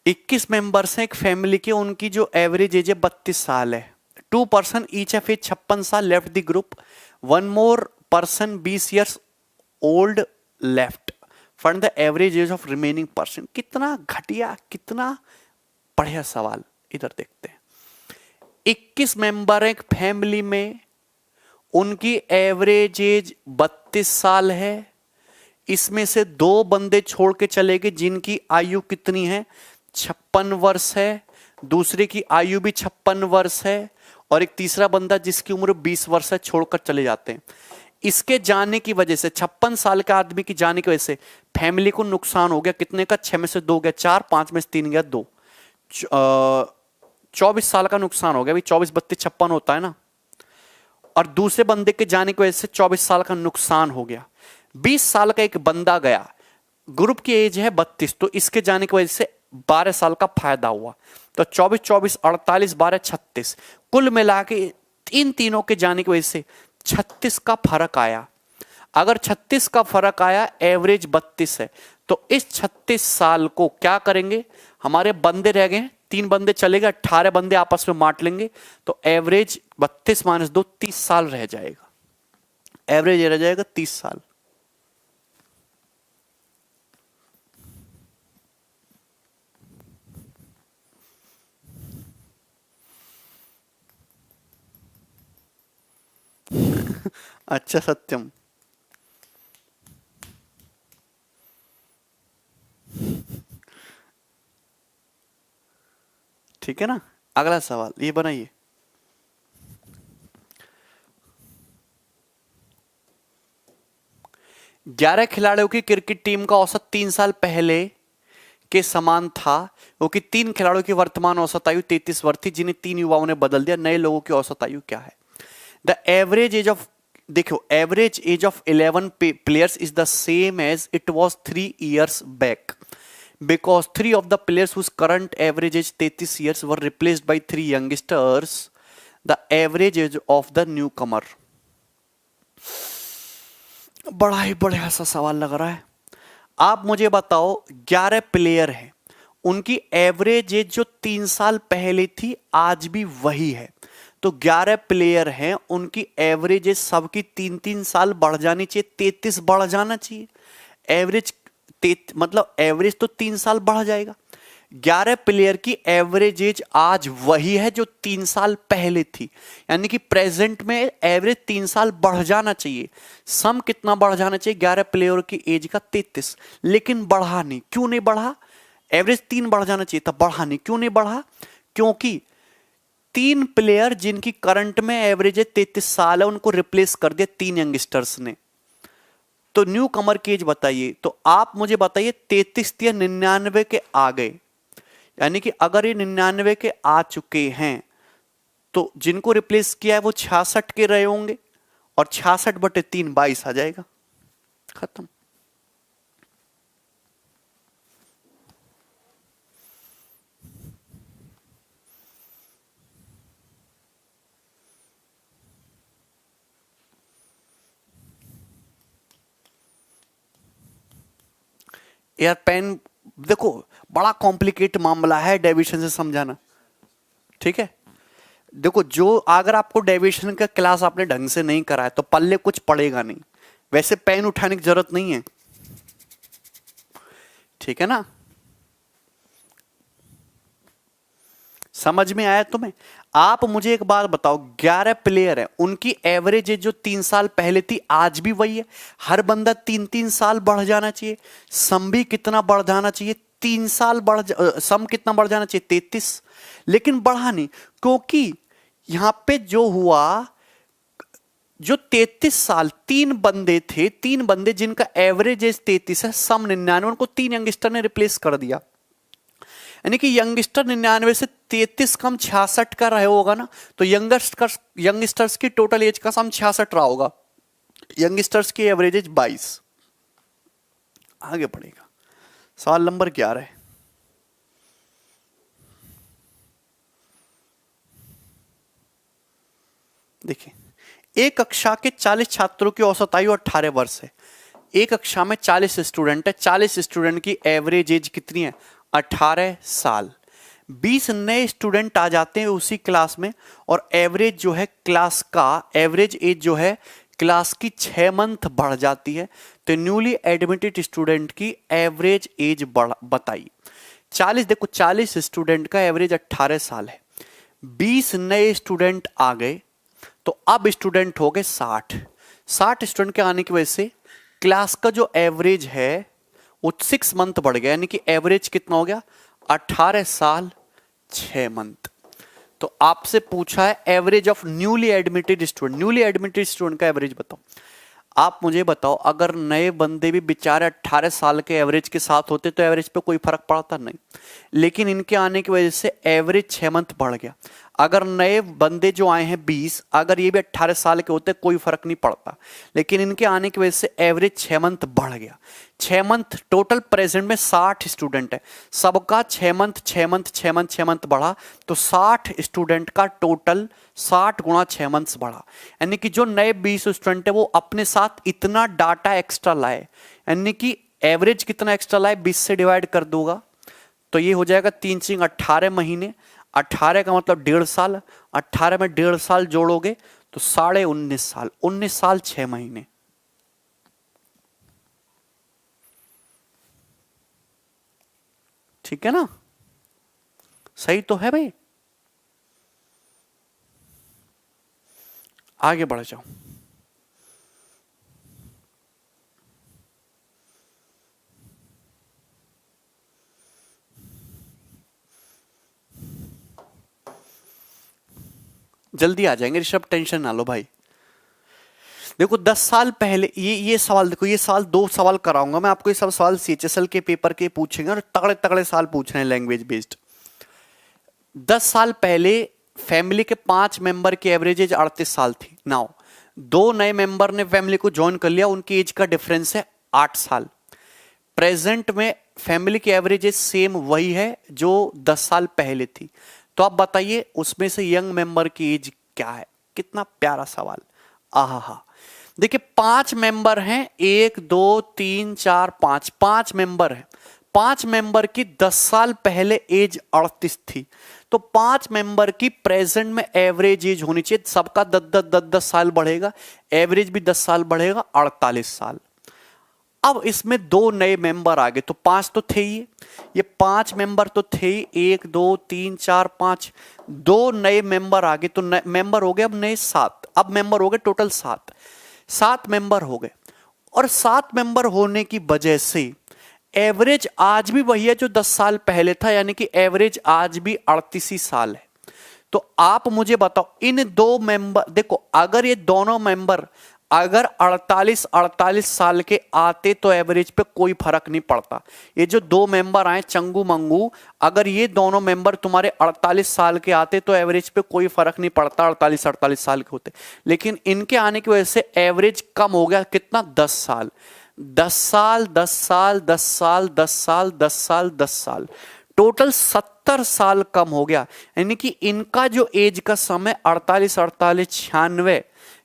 21 मेंबर्स हैं एक फैमिली के, उनकी जो एवरेज एज है 32 साल है। 2 पर्सन ईच ऑफ एज 56 साल left the group, 1 more person 20 years old left, find the average age of remaining person. कितना घटिया, कितना बढ़िया सवाल। इधर देखते हैं, 21 मेंबर एक फैमिली में, उनकी एवरेज एज 32 साल है। इसमें से 2 बंदे छोड़ के चले गए जिनकी आयु कितनी है, 56 वर्ष है। दूसरे की आयु भी 56 वर्ष है, और एक तीसरा बंदा जिसकी उम्र 20 वर्ष है, छोड़कर चले जाते हैं। इसके जाने की वजह से, 56 साल के आदमी की जाने की वजह से फैमिली को नुकसान हो गया कितने का, 6 में से 2 गया 4, 5 में से 3 गया 2, 24 साल का नुकसान हो गया। 24 32 56 होता है ना। और दूसरे बंदे के जाने की वजह से 24 साल का नुकसान हो गया। 20 साल का एक बंदा गया, ग्रुप की एज है 32, तो इसके जाने की वजह से 12 साल का फायदा हुआ। तो 24 24 48 12 36, कुल मिला के इन तीनों के जाने की वजह से 36 का फर्क आया। अगर 36 का फर्क आया, एवरेज 32 है, तो इस 36 साल को क्या करेंगे, हमारे बंदे रह गए 3 बंदे चले गए, 18 बंदे आपस में बांट लेंगे, तो एवरेज 32 - 2 30 साल रह जाएगा। एवरेज रह जाएगा 30 साल। अच्छा सत्यम, ठीक है ना। अगला सवाल ये बनाइए, ग्यारह खिलाड़ियों की क्रिकेट टीम का औसत 3 साल पहले के समान था, क्योंकि 3 खिलाड़ियों की वर्तमान औसत आयु 33 वर्ष थी, जिन्हें 3 युवाओं ने बदल दिया। नए लोगों की औसत आयु क्या है? द एवरेज एज ऑफ, देखो average age of 11 players is the same age it was 3 years back, because 3 of the players whose current average age 33 years were replaced by 3 youngsters. The average age of the newcomer. बड़ा ही बढ़िया सा सवाल लग रहा है। आप मुझे बताओ, 11 प्लेयर हैं, उनकी एवरेज एज जो 3 साल पहले थी आज भी वही है। तो 11 प्लेयर हैं, उनकी एवरेज एज सबकी 3-3 साल बढ़ जानी चाहिए, 33 बढ़ जाना चाहिए। एवरेज मतलब एवरेज तो 3 साल बढ़ जाएगा। 11 प्लेयर की एवरेज एज आज वही है जो 3 साल पहले थी, यानी कि प्रेजेंट में एवरेज 3 साल बढ़ जाना चाहिए। सम कितना बढ़ जाना चाहिए 11 प्लेयर की एज का? 33, लेकिन बढ़ा नहीं। क्यों नहीं बढ़ा? एवरेज 3 बढ़ जाना चाहिए था, बढ़ा नहीं। क्यों नहीं बढ़ा? क्योंकि 3 प्लेयर जिनकी करंट में एवरेज 33 साल है, उनको रिप्लेस कर दिया 3 यंगस्टर्स ने। तो न्यू कमर की एज बताइए। तो आप मुझे बताइए 33 या 99 के आ गए, यानी कि अगर ये 99 के आ चुके हैं तो जिनको रिप्लेस किया है वो 66 के रहे होंगे, और 66/3 22 आ जाएगा, खत्म। यार पेन देखो, बड़ा कॉम्प्लिकेट मामला है डेविएशन से समझाना, ठीक है। देखो, जो अगर आपको डेविएशन का क्लास आपने ढंग से नहीं करा है तो पल्ले कुछ पड़ेगा नहीं। वैसे पेन उठाने की जरूरत नहीं है, ठीक है ना। समझ में आया तुम्हें? आप मुझे एक बात बताओ, 11 प्लेयर है, उनकी एवरेज जो 3 साल पहले थी आज भी वही है। हर बंदा 3-3 साल बढ़ जाना चाहिए। सम भी कितना बढ़ जाना चाहिए? 3 साल सम कितना बढ़ जाना चाहिए? 33, लेकिन बढ़ा नहीं, क्योंकि यहां पे जो हुआ, जो 33 साल 3 बंदे थे, 3 बंदे जिनका एवरेज एज 33 है, सम 99, उनको 3 यंगस्टर ने रिप्लेस कर दिया। यानी कि यंगस्टर 99 से 33 कम 66 का रहे होगा ना, तो यंगस्टर्स की टोटल एज का सम 66 रहा होगा। यंगस्टर्स की एवरेज एज 22। आगे बढ़ेगा, सवाल नंबर 11 है। देखिए, एक कक्षा के 40 छात्रों की औसत आयु 18 वर्ष है। एक कक्षा में 40 स्टूडेंट है, 40 स्टूडेंट की एवरेज एज कितनी है? 18 साल। 20 नए स्टूडेंट आ जाते हैं उसी क्लास में और एवरेज जो है क्लास का एवरेज एज जो है क्लास की 6 मंथ बढ़ जाती है। तो न्यूली एडमिटेड स्टूडेंट की एवरेज एज बताइए। 40, देखो 40 स्टूडेंट का एवरेज 18 साल है। 20 नए स्टूडेंट आ गए तो अब स्टूडेंट हो गए 60। 60 स्टूडेंट के आने की वजह से क्लास का जो एवरेज है वो 6 मंथ बढ़ गया, यानी कि एवरेज कितना हो गया 18 साल 6 मंथ। तो आपसे पूछा है average of newly admitted student. Newly admitted student का एवरेज बताओ। आप मुझे बताओ, अगर नए बंदे भी बेचारे 18 साल के एवरेज के साथ होते तो एवरेज पे कोई फर्क पड़ता नहीं, लेकिन इनके आने की वजह से एवरेज 6 मंथ बढ़ गया। अगर नए बंदे जो आए हैं 20, अगर ये भी 18 साल के होते कोई फर्क नहीं पड़ता, लेकिन इनके आने की वजह से एवरेज 6 मंथ बढ़ गया। 6 मंथ टोटल प्रेजेंट में 60 स्टूडेंट है, सबका 6 मंथ 6 मंथ 6 मंथ 6 मंथ बढ़ा, तो 60 स्टूडेंट का टोटल 60 गुणा 6 मंथ्स बढ़ा। यानी कि जो नए 20 स्टूडेंट है वो अपने साथ इतना डाटा एक्स्ट्रा लाए, यानी कि एवरेज कितना एक्स्ट्रा लाए 20 से डिवाइड कर दूंगा तो ये हो जाएगा 3 सिंग 18 महीने। 18 का मतलब 1.5 साल, 18 में 1.5 साल जोड़ोगे तो 19.5 साल, 19 साल 6 महीने। ठीक है ना, सही तो है भाई। आगे बढ़ जाओ। जल्दी आ जाएंगे ऋषभ, टेंशन ना लो भाई। देखो 10 साल पहले ये सवाल, देखो ये सवाल 2 सवाल कराऊंगा मैं आपको। ये सब सवाल सीएचएसएल के पेपर के पूछेंगे और तगड़े तगड़े सवाल पूछ रहे हैं लैंग्वेज बेस्ड। 10 साल पहले फैमिली के 5 मेंबर की एवरेज एज 38 साल थी। नाउ 2 नए मेंबर ने फैमिली को ज्वाइन कर लिया, उनकी एज का डिफरेंस है 8 साल। प्रेजेंट में फैमिली की एवरेज एज सेम वही है जो 10 साल पहले थी। तो आप बताइए उसमें से यंग मेंबर की एज क्या है। कितना प्यारा सवाल। आहा, देखिए 5 मेंबर हैं, 1 2 3 4 5, 5 मेंबर हैं। 5 मेंबर की 10 साल पहले एज 38 थी, तो 5 मेंबर की प्रेजेंट में एवरेज एज होनी चाहिए, सबका 10 साल बढ़ेगा, एवरेज भी 10 साल बढ़ेगा, 48 साल। अब इसमें 2 नए मेंबर आ गए, तो 5 तो थे ही, ये 5 मेंबर तो थे ही, 1 2 3 4 5, 2 नए मेंबर आ गए, तो मेंबर हो गए अब नए 7। अब मेंबर हो गए टोटल 7 मेंबर हो गए। और 7 मेंबर होने की वजह से एवरेज आज भी वही है जो 10 साल पहले था, यानी कि एवरेज आज भी 38 ही साल है। तो आप मुझे बताओ इन 2 मेंबर, देखो अगर ये दोनों मेंबर अगर 48 साल के आते तो एवरेज पे कोई फर्क नहीं पड़ता। ये जो 2 मेंबर आए चंगू मंगू, अगर ये दोनों मेंबर तुम्हारे 48 साल के आते तो एवरेज पे कोई फर्क नहीं पड़ता, 48 साल के होते। लेकिन इनके आने की वजह से एवरेज कम हो गया, कितना 10 साल 10 साल 10 साल 10 साल 10 साल 10 साल 10 साल, टोटल 70 साल कम हो गया। यानी कि इनका जो एज का समय 48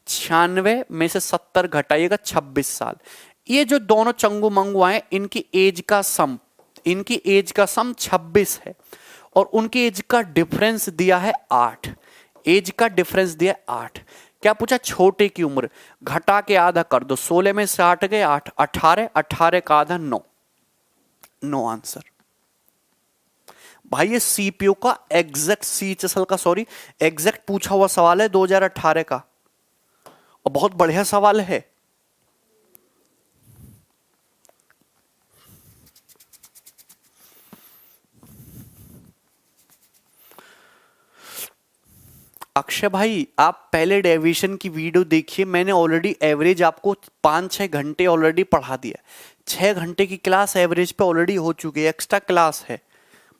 96 में से 70 घटाइएगा 26 साल। ये जो दोनों चंगू मंगू आए इनकी एज का सम 26 है और उनकी एज का डिफरेंस दिया है 8। एज का डिफरेंस दिया है 8। क्या पूछा, छोटे की उम्र, घटा के आधा कर दो, 16 में से 8 गए 8, 18 का आधा 9, नो आंसर। भाई ये सीपीयू का एग्जैक्ट सीएचएसएल का एग्जैक्ट पूछा हुआ सवाल है 2018 का, और बहुत बढ़िया सवाल है। अक्षय भाई आप पहले डेविएशन की वीडियो देखिए, मैंने ऑलरेडी एवरेज आपको 5-6 घंटे ऑलरेडी पढ़ा दिया। 6 घंटे की क्लास एवरेज पे ऑलरेडी हो चुकी है, एक्स्ट्रा क्लास है,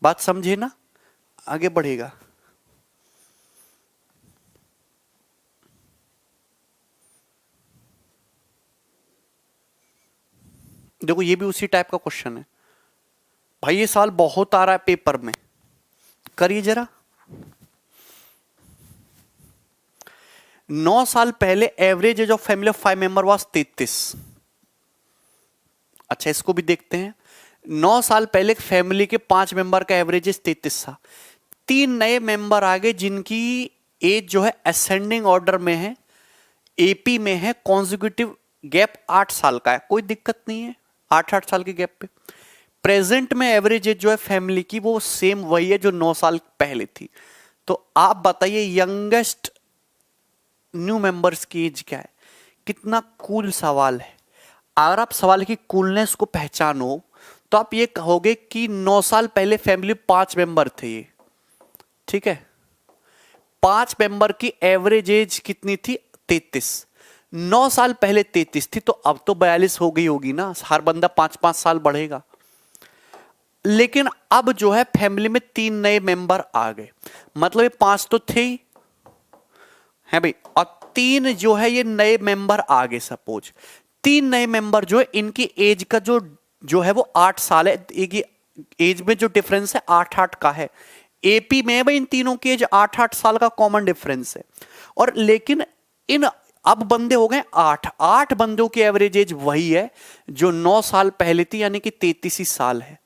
बात समझे ना। आगे बढ़ेगा। देखो ये भी उसी टाइप का क्वेश्चन है भाई, ये सवाल बहुत आ रहा है पेपर में, करिए जरा। 9 साल पहले average age of family of 5 member was 33। अच्छा इसको भी देखते हैं। 9 साल पहले फैमिली के 5 मेंबर का एवरेज एज 33 था। 3 नए मेंबर आ गए जिनकी एज जो है असेंडिंग ऑर्डर में है, एपी में है, कॉन्जिक्यूटिव गैप 8 साल का है, कोई दिक्कत नहीं है 8-8 साल के गैप पे। प्रेजेंट में एवरेज एज जो है फैमिली की वो सेम वही है जो 9 साल पहले थी। तो आप बताइए यंगेस्ट न्यू मेंबर्स की एज क्या है? कितना कूल सवाल है। अगर आप सवाल की कूलनेस को पहचानो तो आप ये कहोगे कि 9 साल पहले फैमिली 5 मेंबर थे ये, ठीक है। 5 मेंबर की एवरेज एज कितनी थी? 33। 9 साल पहले 33 थी, तो अब तो 42 हो गई होगी ना, हर बंदा 5-5 साल बढ़ेगा। लेकिन अब जो है फैमिली में 3 नए मेंबर आ गए, मतलब ये 5 तो थे ही है भाई, और 3 जो है ये नए मेंबर आ गए। सपोज 3 नए मेंबर जो है इनकी एज का जो है वो 8 साल है। एक एज में जो डिफरेंस है 8-8 का है। एपी में भाई इन तीनों की एज 8-8 साल का कॉमन डिफरेंस है। और लेकिन इन अब बंदे हो गए 8 बंदों की एवरेज एज वही है जो 9 साल पहले थी, यानी कि 33 साल है।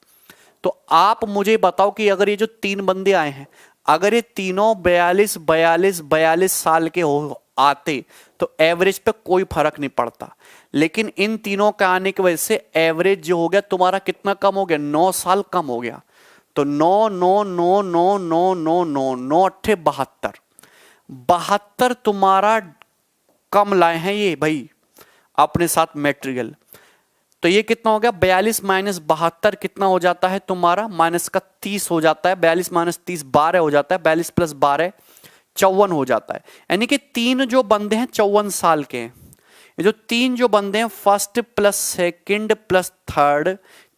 तो आप मुझे बताओ कि अगर ये जो 3 बंदे आए हैं, अगर ये तीनों 42 साल के हो आते तो एवरेज पे कोई फर्क नहीं पड़ता। लेकिन इन तीनों के आने की वजह से एवरेज जो हो गया तुम्हारा कितना कम हो गया? 9 साल कम हो गया। तो 9 72 तुम्हारा कम लाए हैं ये भाई अपने साथ मेटेरियल। तो ये कितना हो गया? 42 माइनस 72 कितना हो जाता है तुम्हारा? माइनस का 30 हो जाता है। 42 माइनस 30 12 हो जाता है। 42 प्लस 12 54 हो जाता है। यानी कि 3 जो बंदे हैं 54 साल के हैं। ये जो 3 जो बंदे हैं first plus second plus third,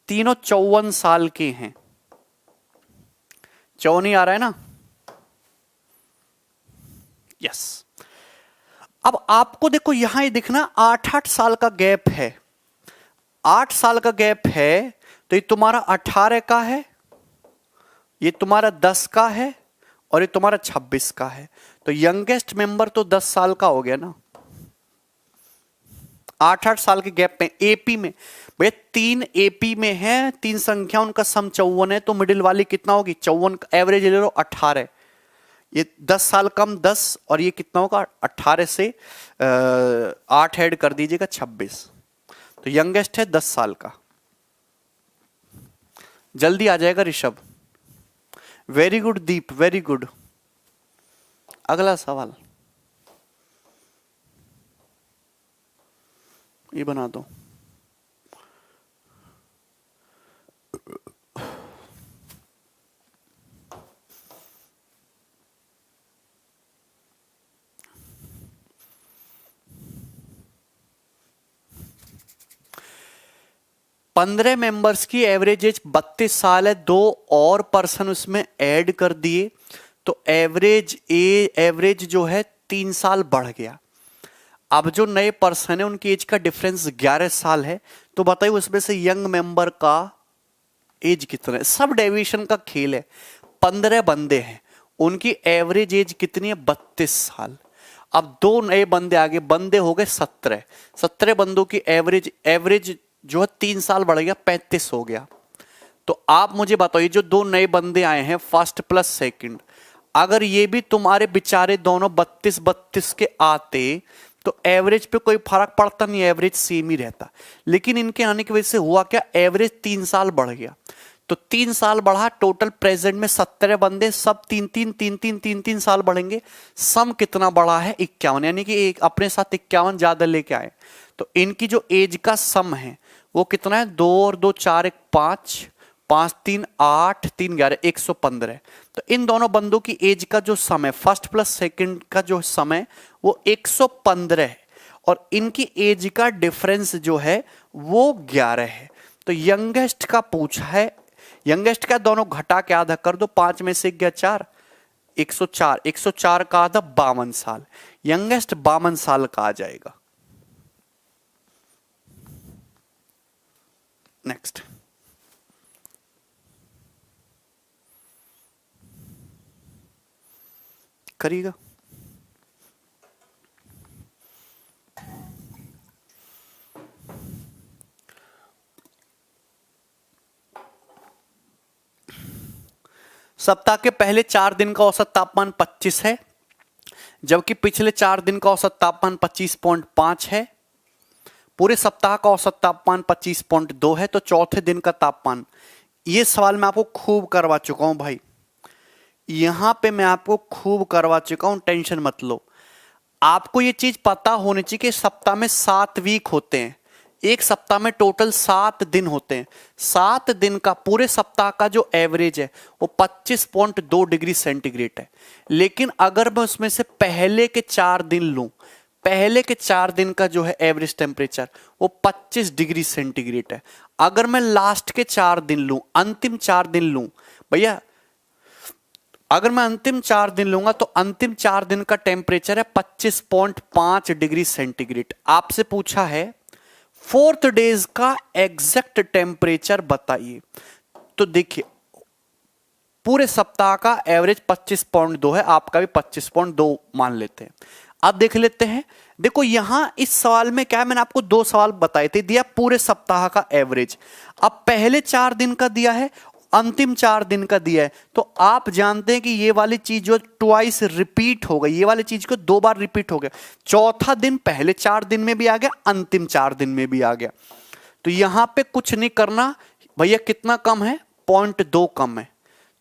तीनों 54 साल के हैं। 54 ही आ रहा है ना? यस। अब आपको देखो यहां ये दिखना 8-8 साल का गैप है। 8 साल का गैप है तो ये तुम्हारा 18 का है, ये तुम्हारा 10 का है और ये तुम्हारा 26 का है। तो यंगेस्ट मेंबर तो 10 साल का हो गया ना। 8-8 साल के गैप में एपी में भैया 3 एपी में है, 3 संख्या उनका सम 54 है, तो मिडिल वाली कितना होगी? 54 एवरेज ले लो 18। ये 10 साल कम 10 और ये कितना होगा? 18 से 8 ऐड कर दीजिएगा 26। तो यंगेस्ट है 10 साल का। जल्दी आ जाएगा ऋषभ। वेरी गुड दीप, वेरी गुड। अगला सवाल ये बना दो। पंद्रह मेंबर्स की एवरेज एज 32 साल है, 2 और पर्सन उसमें ऐड कर दिए तो एवरेज जो है 3 साल बढ़ गया। अब जो नए पर्सन है उनकी एज का डिफरेंस 11 साल है, तो बताइए उसमें से यंग मेंबर का एज कितना है? सब डेविएशन का खेल है। 15 बंदे हैं, उनकी एवरेज एज कितनी है? 32 साल। अब 2 नए बंदे आगे, बंदे हो गए 17। 17 बंदों की एवरेज जो है 3 साल बढ़ गया, 35 हो गया। तो आप मुझे बताइए जो 2 नए बंदे आए हैं फर्स्ट प्लस सेकंड, अगर ये भी तुम्हारे बेचारे दोनों 32 के आते तो एवरेज पे कोई फर्क पड़ता नहीं, एवरेज सेम ही रहता। लेकिन इनके आने की वजह से हुआ क्या? एवरेज 3 साल बढ़ गया। तो 3 साल बढ़ा, टोटल प्रेजेंट में 17 बंदे, सब 3-3 साल बढ़ेंगे। सम कितना बढ़ा है? 51, यानी कि एक अपने साथ 51 ज्यादा लेके आए। तो इनकी जो एज का सम है वो कितना है? 2 और 2 4 1 5, 5 3 8 3 11 115। तो इन दोनों बंदों की एज का जो सम है फर्स्ट प्लस सेकंड का जो समय वो 115 है, और इनकी एज का डिफरेंस जो है वो 11 है। तो यंगेस्ट का पूछा है, यंगेस्ट का दोनों घटा के आधा कर दो, 5 में से गया 4, 104, 104 का आधा 52 साल। यंगेस्ट 52 साल का आ जाएगा। नेक्स्ट करिएगा। सप्ताह के पहले 4 दिन का औसत तापमान 25 है, जबकि पिछले 4 दिन का औसत तापमान 25.5 है। पूरे सप्ताह का औसत तापमान 25.2 है। तो चौथे दिन का तापमान, ये सवाल मैं आपको खूब करवा चुका हूं भाई, यहां पे मैं आपको खूब करवा चुका हूं, टेंशन मत लो। आपको ये चीज पता होनी चाहिए कि सप्ताह में 7 वीक होते हैं, एक सप्ताह में टोटल 7 दिन होते हैं। 7 दिन का पूरे सप्ताह का जो एवरेज है वो 25.2 डिग्री सेंटीग्रेड है। लेकिन अगर मैं उसमें से पहले के 4 दिन लूं, पहले के 4 दिन का जो है एवरेज टेम्परेचर वो 25 डिग्री सेंटीग्रेड है। अगर मैं लास्ट के 4 दिन लूं, अंतिम 4 दिन लूं भैया, अगर मैं अंतिम 4 दिन लूंगा तो अंतिम 4 दिन का टेम्परेचर है 25.5 डिग्री सेंटीग्रेड। आपसे पूछा है 4th डेज का एग्जैक्ट टेम्परेचर बताइए। तो देखिए पूरे सप्ताह का एवरेज 25.2 है, आपका भी 25.2 मान लेते हैं। अब देख लेते हैं, देखो यहां इस सवाल में क्या है, मैंने आपको 2 सवाल बताए थे, दिया पूरे सप्ताह का एवरेज। अब पहले 4 दिन का दिया है, अंतिम 4 दिन का दिया है, तो आप जानते हैं कि ये वाली चीज जो ट्वाइस रिपीट हो गई, ये वाली चीज को 2 बार रिपीट हो गया। चौथा दिन पहले 4 दिन में भी आ गया, अंतिम 4 दिन में भी आ गया। तो यहां पे कुछ नहीं करना भैया, कितना कम है 0.2 कम है,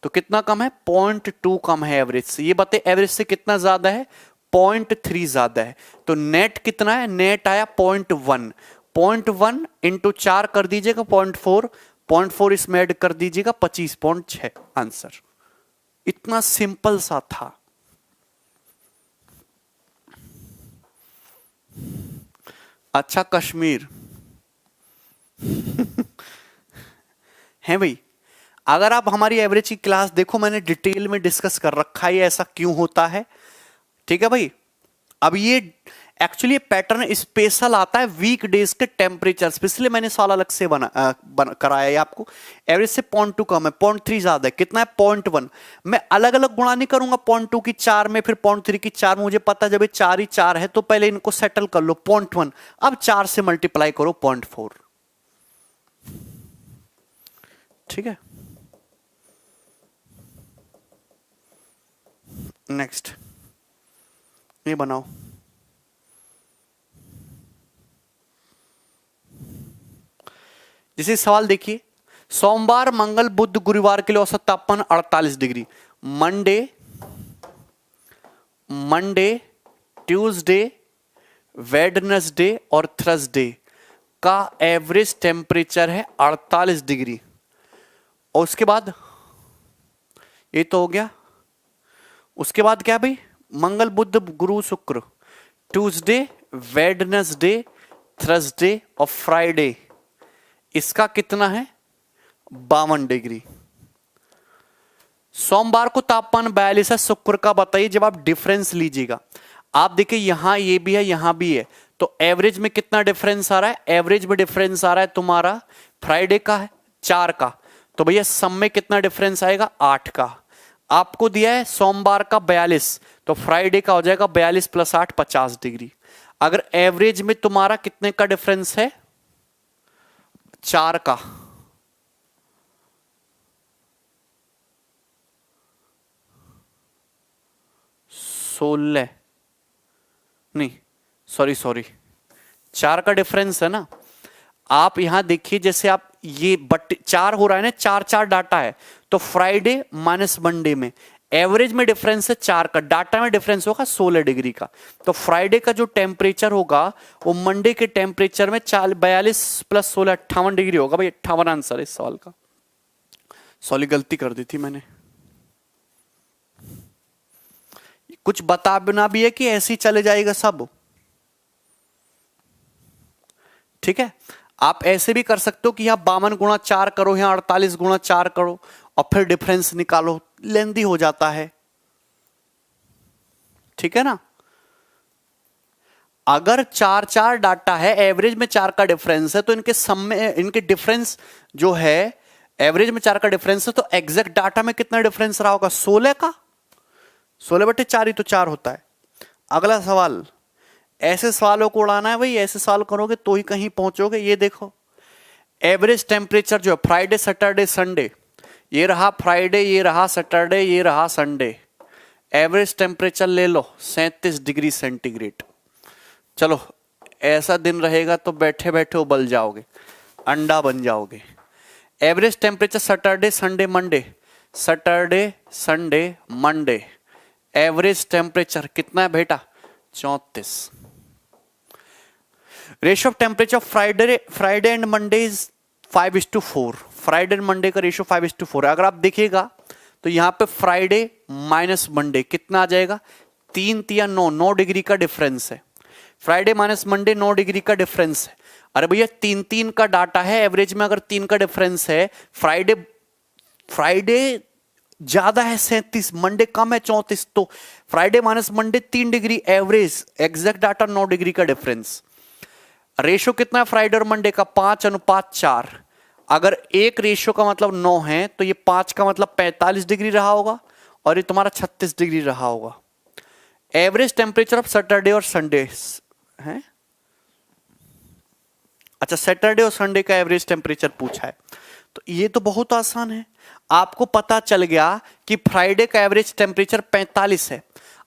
तो कितना कम है 0.2 कम है एवरेज से। ये बताए एवरेज से कितना ज्यादा है, 0.3 ज्यादा है। तो नेट कितना है, नेट आया 0.1, 0.1 इंटू 4 कर दीजिएगा 0.4, 0.4 इसमें ऐड कर दीजिएगा 25.6 आंसर। इतना सिंपल सा था। अच्छा कश्मीर है भाई, अगर आप हमारी एवरेज की क्लास देखो, मैंने डिटेल में डिस्कस कर रखा है ऐसा क्यों होता है। ठीक है भाई, अब ये एक्चुअली पैटर्न स्पेशल आता है वीक डेज के टेम्परेचर, इसलिए मैंने सवाल अलग से कराया है आपको। एवरेज से 0.2 कम है, 0.3 ज्यादा है, कितना है 0.1। मैं अलग अलग गुणा नहीं करूंगा 0.2 की 4 में, फिर 0.3 की 4 में, मुझे पता जब ये 4 ही 4 है तो पहले इनको सेटल कर लो 0.1, अब 4 से मल्टीप्लाई करो 0.4। ठीक है, नेक्स्ट ये बनाओ। जैसे सवाल देखिए, सोमवार मंगल बुध गुरुवार के लिए औसत तापमान 48 डिग्री। मंडे ट्यूसडे वेडनेसडे और थर्सडे का एवरेज टेम्परेचर है 48 डिग्री। और उसके बाद ये तो हो गया, उसके बाद क्या भाई, मंगल बुध गुरु शुक्र, ट्यूसडे वेडनेसडे थर्सडे और फ्राइडे, इसका कितना है 52 डिग्री। सोमवार को तापमान 42 है, शुक्र का बताइए। जब आप डिफरेंस लीजिएगा, आप देखिए यहां ये भी है यहां भी है, तो एवरेज में कितना डिफरेंस आ रहा है, एवरेज में डिफरेंस आ रहा है तुम्हारा फ्राइडे का है 4 का, तो भैया सम में कितना डिफरेंस आएगा 8 का। आपको दिया है सोमवार का 42, तो फ्राइडे का हो जाएगा 42 + 8 50 डिग्री। अगर एवरेज में तुम्हारा कितने का डिफरेंस है 4 का, सोलह नहीं सॉरी 4 का डिफरेंस है ना। आप यहां देखिए, जैसे आप ये 4 हो रहा है ना, 4 डाटा है, तो फ्राइडे माइनस मंडे में एवरेज में डिफरेंस है 4 का, डाटा में डिफरेंस होगा 16 डिग्री का। तो फ्राइडे का जो टेम्परेचर होगा वो मंडे के टेम्परेचर में 42 + 16 58 डिग्री होगा भाई। 58 आंसर है इस सवाल का। सॉरी गलती कर दी थी मैंने, कुछ बता बिना भी है कि ऐसे ही चले जाएगा सब। ठीक है, आप ऐसे भी कर सकते हो कि यहां 52 × 4 करो, यहां 48 × 4 करो और फिर डिफरेंस निकालो, लेंदी हो जाता है। ठीक है ना, अगर 4 डाटा है, एवरेज में 4 का डिफरेंस है, तो इनके सम में इनके डिफरेंस जो है एवरेज में 4 का डिफरेंस है, तो एग्जैक्ट डाटा में कितना डिफरेंस रहा होगा 16 का। 16/4 ही तो 4 होता है। अगला सवाल, ऐसे सवालों को उड़ाना है भाई, ऐसे सवाल करोगे तो ही कहीं पहुंचोगे। ये देखो एवरेज टेम्परेचर जो है फ्राइडे सैटरडे संडे, ये रहा फ्राइडे, ये रहा सैटरडे, ये रहा संडे। एवरेज टेम्परेचर ले लो 37 डिग्री सेंटीग्रेड। चलो ऐसा दिन रहेगा तो बैठे बैठे उबल जाओगे, अंडा बन जाओगे। Average temperature Saturday Sunday Monday, Saturday Sunday Monday, average temperature कितना है बेटा? 34। Ratio of temperature Friday and Monday is 5:4। Friday and Monday का रेशियो 5:4 है। अगर आप देखिएगा तो यहां पे फ्राइडे माइनस मंडे कितना आ जाएगा? 3 या 9 डिग्री का डिफरेंस है। फ्राइडे माइनस मंडे 9 डिग्री का डिफरेंस है। अरे भैया 3 का डाटा है, एवरेज में अगर 3 का डिफरेंस है, फ्राइडे ज्यादा है 37, मंडे कम है 34, तो Friday minus Monday 3 degree average, exact data 9 degree का डिफरेंस। रेशियो कितना है फ्राइडे और मंडे का? 5:4। अगर एक रेशियो का मतलब 9 है तो ये 5 का मतलब 45 डिग्री रहा होगा और ये तुम्हारा 36 डिग्री रहा होगा। एवरेज टेम्परेचर ऑफ सैटरडे और संडे है। अच्छा, सैटरडे और संडे का एवरेज टेम्परेचर पूछा है, तो ये तो बहुत आसान है। आपको पता चल गया कि फ्राइडे का एवरेज टेम्परेचर 45 है।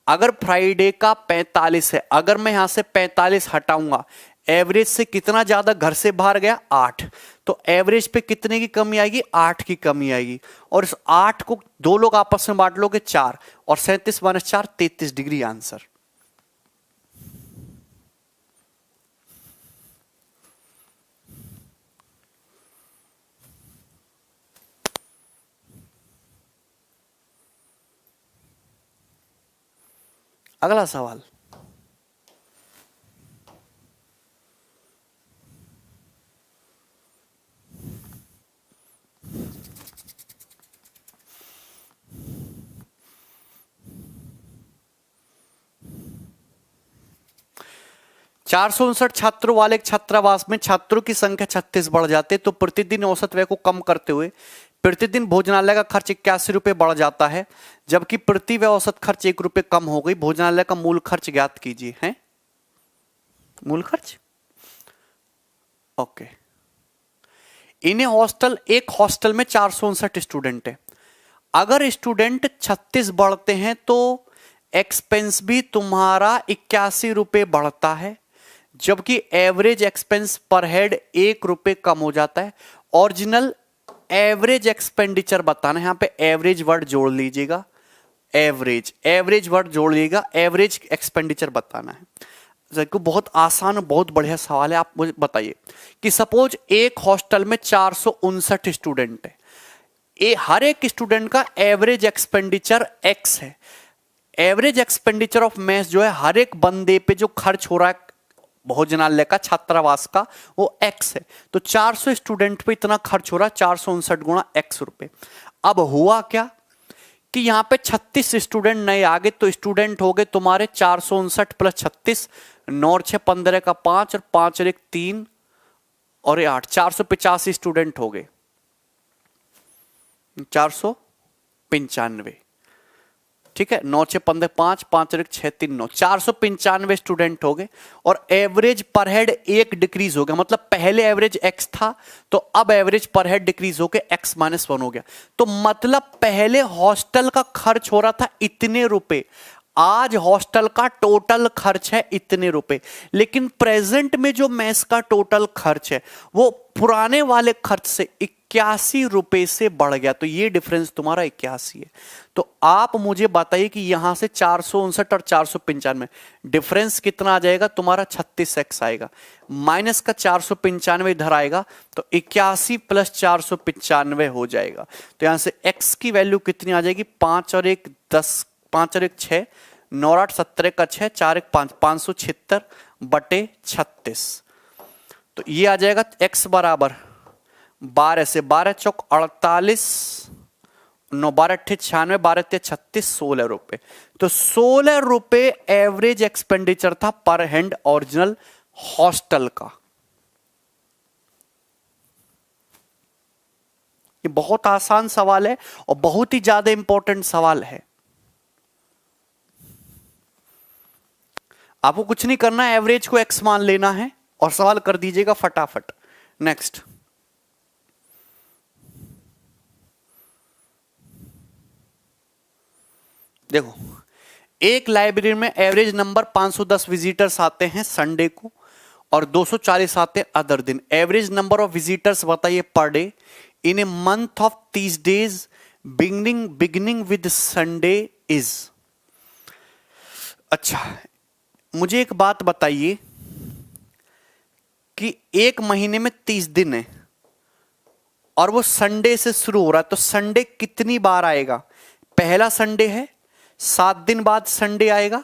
अगर फ्राइडे का 45 है, अगर मैं यहां से 45 हटाऊंगा, एवरेज से कितना ज्यादा घर से बाहर गया? 8। तो एवरेज पे कितने की कमी आएगी? 8 की कमी आएगी। और इस 8 को 2 लोग आपस में बांट लोगे 4, और 37 - 4 33 डिग्री आंसर। अगला सवाल, चार सौ 459 छात्रों वाले एक छात्रावास में छात्रों की संख्या 36 बढ़ जाते तो प्रतिदिन औसत व्यय को कम करते हुए प्रतिदिन भोजनालय का खर्च 81 रुपए बढ़ जाता है, जबकि प्रति व्यय औसत खर्च 1 रुपए कम हो गई। भोजनालय का मूल खर्च ज्ञात कीजिए। हैं मूल खर्च? ओके। एक हॉस्टल में 459 स्टूडेंट है। अगर स्टूडेंट 36 बढ़ते हैं तो एक्सपेंस भी तुम्हारा 81 रुपए बढ़ता है, जबकि एवरेज एक्सपेंस पर हेड 1 रुपए कम हो जाता है। ओरिजिनल एवरेज एक्सपेंडिचर बताना है। यहां पे एवरेज वर्ड जोड़ लीजिएगा, एवरेज वर्ड जोड़ लीजिएगा, एवरेज एक्सपेंडिचर बताना है। बहुत आसान और बहुत बढ़िया सवाल है। आप मुझे बताइए कि सपोज एक हॉस्टल में 459 स्टूडेंट है, हर एक स्टूडेंट का एवरेज एक्सपेंडिचर x है। एवरेज एक्सपेंडिचर ऑफ मेस जो है, हर एक बंदे पे जो खर्च हो रहा है भोजनालय का, छात्रावास का, वो x है। तो 400 स्टूडेंट पे इतना खर्च हो रहा है, 459 गुणा x रुपए। अब हुआ क्या कि यहां पे 36 स्टूडेंट नए आ गए, तो स्टूडेंट हो गए तुम्हारे 459 प्लस 36, 9 और 6 15 का 5, और 5 और 1 3 और 8, 485 स्टूडेंट हो गए। 495, ठीक है। 9 6 15 5, 5 और 1 6 3 9, 495 स्टूडेंट हो गए। और एवरेज पर हेड 1 डिक्रीज हो गया। मतलब पहले एवरेज x था तो अब एवरेज पर हेड डिक्रीज होकर x - 1 हो गया। तो मतलब पहले हॉस्टल का खर्च हो रहा था इतने रुपए, आज हॉस्टल का टोटल खर्च है इतने रुपए। लेकिन प्रेजेंट में जो मेस का टोटल खर्च है वो पुराने वाले खर्च से 81 रुपए से बढ़ गया। तो ये डिफरेंस तुम्हारा 81 है। तो आप मुझे बताइए कि यहां से 459 और 495 डिफरेंस कितना आ जाएगा तुम्हारा? 36x आएगा। माइनस का 495 इधर आएगा तो 81 प्लस 495 हो जाएगा। तो यहां से x की वैल्यू कितनी आ जाएगी? 5 और 1 10, 5 और 1 6, 9 और 8 17 का 6, 4 1 5, 576 बटे 36। तो ये आ जाएगा x बराबर 12 से 12 चौक 48, 9 12 अट्ठे 96, 12 ते 36, 16 रुपए। तो 16 रुपए एवरेज एक्सपेंडिचर था पर हेड ओरिजिनल हॉस्टल का। ये बहुत आसान सवाल है और बहुत ही ज्यादा इंपॉर्टेंट सवाल है। आपको कुछ नहीं करना है, एवरेज को x मान लेना है और सवाल कर दीजिएगा फटाफट। नेक्स्ट, देखो, एक लाइब्रेरी में एवरेज नंबर 510 विजिटर्स आते हैं संडे को और 240 आते हैं अदर दिन। एवरेज नंबर ऑफ विजिटर्स बताइए per day in a month of 30 days beginning with Sunday is. अच्छा, मुझे एक बात बताइए कि एक महीने में 30 दिन है और वो संडे से शुरू हो रहा है, तो संडे कितनी बार आएगा? पहला संडे है, 7 दिन बाद संडे आएगा,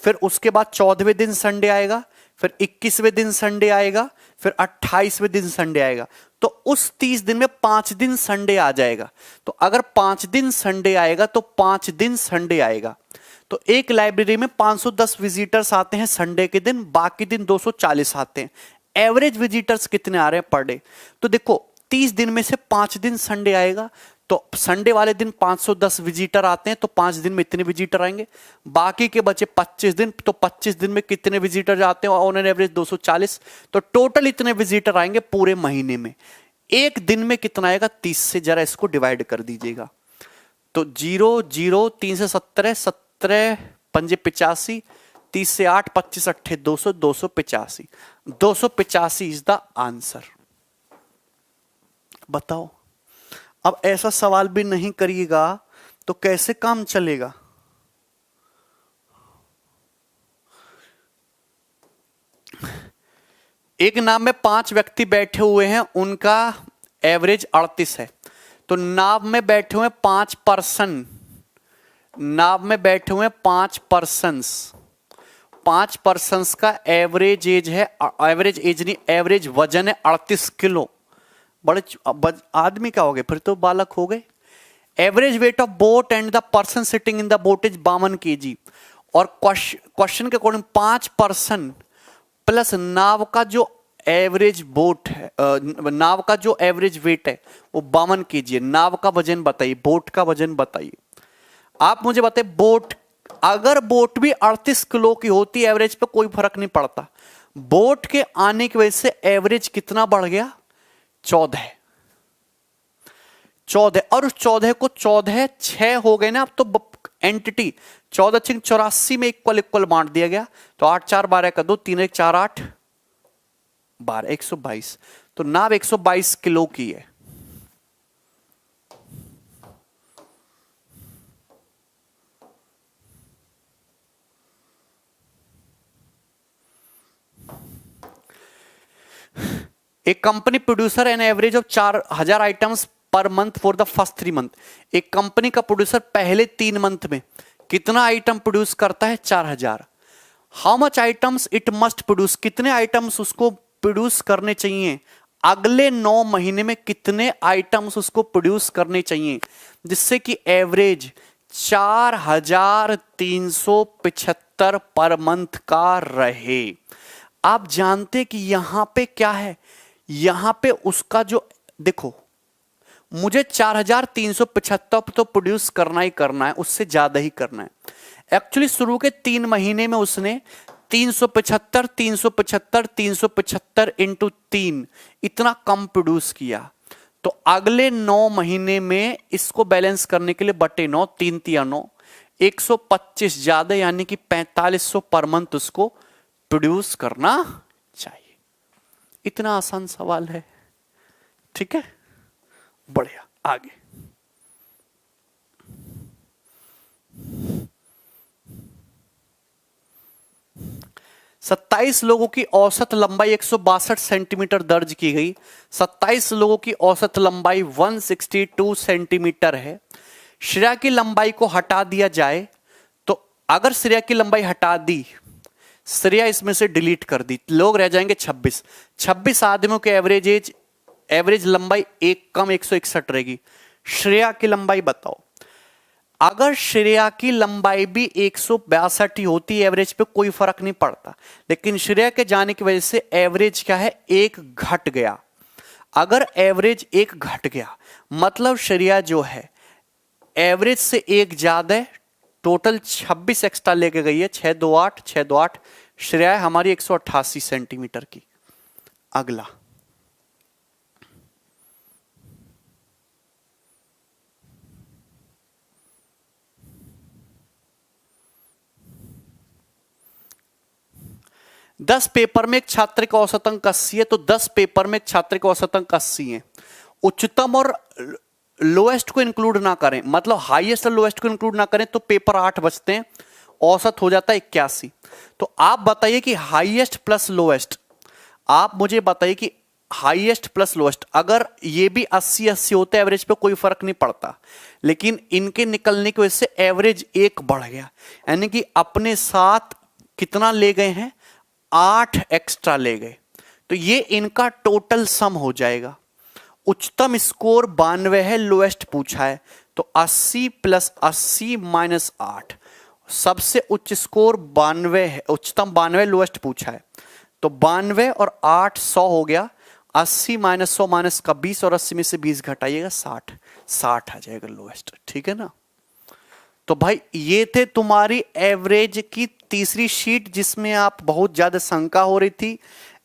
फिर उसके बाद 14वें दिन संडे आएगा, फिर 21वें दिन संडे आएगा, फिर 28वें दिन संडे आएगा। तो उस 30 दिन में 5 दिन संडे आ जाएगा। तो अगर 5 दिन संडे आएगा तो 5 दिन संडे आएगा। तो एक लाइब्रेरी में 510 विजिटर्स आते हैं संडे के दिन, बाकी दिन 240 आते हैं। एवरेज विजिटर्स कितने आ रहे हैं पर डे? तो देखो, 30 दिन में से 5 दिन संडे आएगा, तो संडे वाले दिन 510 विजिटर आते हैं, तो 5 दिन में इतने विजिटर आएंगे। बाकी के बचे 25 दिन, तो 25 दिन में कितने विजिटर आते हैं? On an average 240। तो टोटल इतने विजिटर आएंगे पूरे महीने में। एक दिन में कितना आएगा? 30 से जरा इसको डिवाइड कर दीजिएगा। तो 0 0 3 से 17 17 पंजे 85, 30 से 8 25 8 200 285 285 इज द आंसर। बताओ, अब ऐसा सवाल भी नहीं करिएगा तो कैसे काम चलेगा? एक नाव में 5 व्यक्ति बैठे हुए हैं, उनका एवरेज 38 है। तो नाव में बैठे हुए 5 पर्सन, नाव में बैठे हुए 5 पर्सन्स, 5 पर्सन्स का एवरेज एज है, एवरेज एज नहीं, एवरेज वजन है 38 किलो। बड़े आदमी का हो गए, फिर तो बालक हो गए। Average weight of boat and the person sitting in the boat is 52 kg। और क्वेश्चन के अकॉर्डिंग 5 पर्सन प्लस नाव का जो एवरेज बोट है, नाव का जो एवरेज वेट है वो 52 kg है। नाव का वजन बताइए, बोट का वजन बताइए। आप मुझे बताइए, बोट, अगर बोट भी 38 किलो की होती एवरेज पे कोई फर्क नहीं पड़ता। बोट के आने की वजह से एवरेज कितना बढ़ गया? 14 14। और उस 14 को 14 6 हो गए ना, अब तो एंटिटी 14 6 84 में इक्वल इक्वल बांट दिया गया। तो 8 4 12 का 2 3 1 4 8 12 122। तो नाव 122 किलो की है। एक company producer an average of 4000 items per month for the first 3 month. एक कंपनी का प्रोड्यूसर पहले 3 मंथ में कितना आइटम प्रोड्यूस करता है? 4000। How much items it must produce, कितने आइटम्स उसको प्रोड्यूस करने चाहिए? अगले 9 महीने में कितने आइटम्स उसको प्रोड्यूस करने चाहिए जिससे कि एवरेज 4375 पर मंथ का रहे? आप जानते कि यहां पे क्या है? यहां पे उसका जो, देखो, मुझे 4375 तो प्रोड्यूस करना ही करना है, उससे ज्यादा ही करना है। एक्चुअली शुरू के 3 महीने में उसने 375 375 375 इंटू 3 इतना कम प्रोड्यूस किया। तो अगले 9 महीने में इसको बैलेंस करने के लिए बटे 9 3 3 9 125 ज्यादा, यानी कि 4500 पर मंथ उसको प्रोड्यूस करना चाहिए। इतना आसान सवाल है, ठीक है? बढ़िया, आगे। सत्ताईस लोगों की औसत लंबाई 162 सेंटीमीटर दर्ज की गई। 27 लोगों की औसत लंबाई 162 सेंटीमीटर है। श्रेया की लंबाई को हटा दिया जाए तो, अगर श्रेया की लंबाई हटा दी, श्रेया इसमें से डिलीट कर दी, लोग रह जाएंगे 26। 26 आदमियों के एवरेज लंबाई एक कम 161 रहेगी। श्रेया की लंबाई बताओ। अगर श्रेया की लंबाई भी 162 ही होती एवरेज पे कोई फर्क नहीं पड़ता, लेकिन श्रेया के जाने की वजह से एवरेज क्या है? एक घट गया। अगर एवरेज एक घट गया मतलब श्रेया जो है एवरेज से एक ज्यादा है, टोटल 26 एक्स्ट्रा लेके गई है, 6 2 8 6 2 8। श्रेया हमारी 188 सेंटीमीटर की। अगला, 10 पेपर में एक छात्र का औसत अंक 80 है, तो 10 पेपर में एक छात्र का औसत अंक 80 है। उच्चतम और लोएस्ट को इंक्लूड ना करें, मतलब हाईएस्ट और लोएस्ट को इंक्लूड ना करें, तो पेपर 8 बचते हैं, औसत हो जाता है 81। तो आप बताइए कि हाईएस्ट प्लस लोएस्ट, आप मुझे बताइए कि हाईएस्ट प्लस लोएस्ट, अगर ये भी 80-80 होते एवरेज पे कोई फर्क नहीं पड़ता, लेकिन इनके निकलने की वजह से एवरेज 1 बढ़ गया, यानी कि अपने साथ कितना ले गए हैं, 8 एक्स्ट्रा ले गए। तो ये इनका टोटल सम हो जाएगा। उच्चतम स्कोर 92 है, लोएस्ट पूछा है, तो 80 प्लस 80 माइनस 8, सबसे उच्च स्कोर 92 है, उच्चतम 92, लोएस्ट पूछा है, तो 92 और 8 100 हो गया, 80 माइनस 100 माइनस का 20, और 80 में से 20 घटाइएगा 60 आ जाएगा लोएस्ट। ठीक है ना। तो भाई ये थे तुम्हारी एवरेज की तीसरी शीट, जिसमें आप बहुत ज्यादा शंका हो रही थी।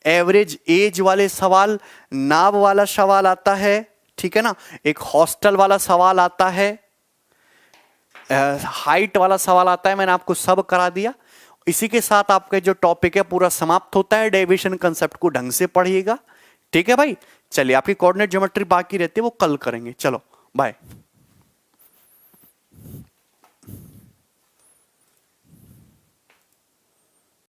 एवरेज एज वाले सवाल, नाब वाला सवाल आता है, ठीक है ना, एक हॉस्टल वाला सवाल आता है, हाइट वाला सवाल आता है, मैंने आपको सब करा दिया। इसी के साथ आपका जो टॉपिक है पूरा समाप्त होता है। डेरिवेशन कंसेप्ट को ढंग से पढ़िएगा, ठीक है भाई। चलिए, आपकी कोऑर्डिनेट ज्योमेट्री बाकी रहती है, वो कल करेंगे। चलो बाय।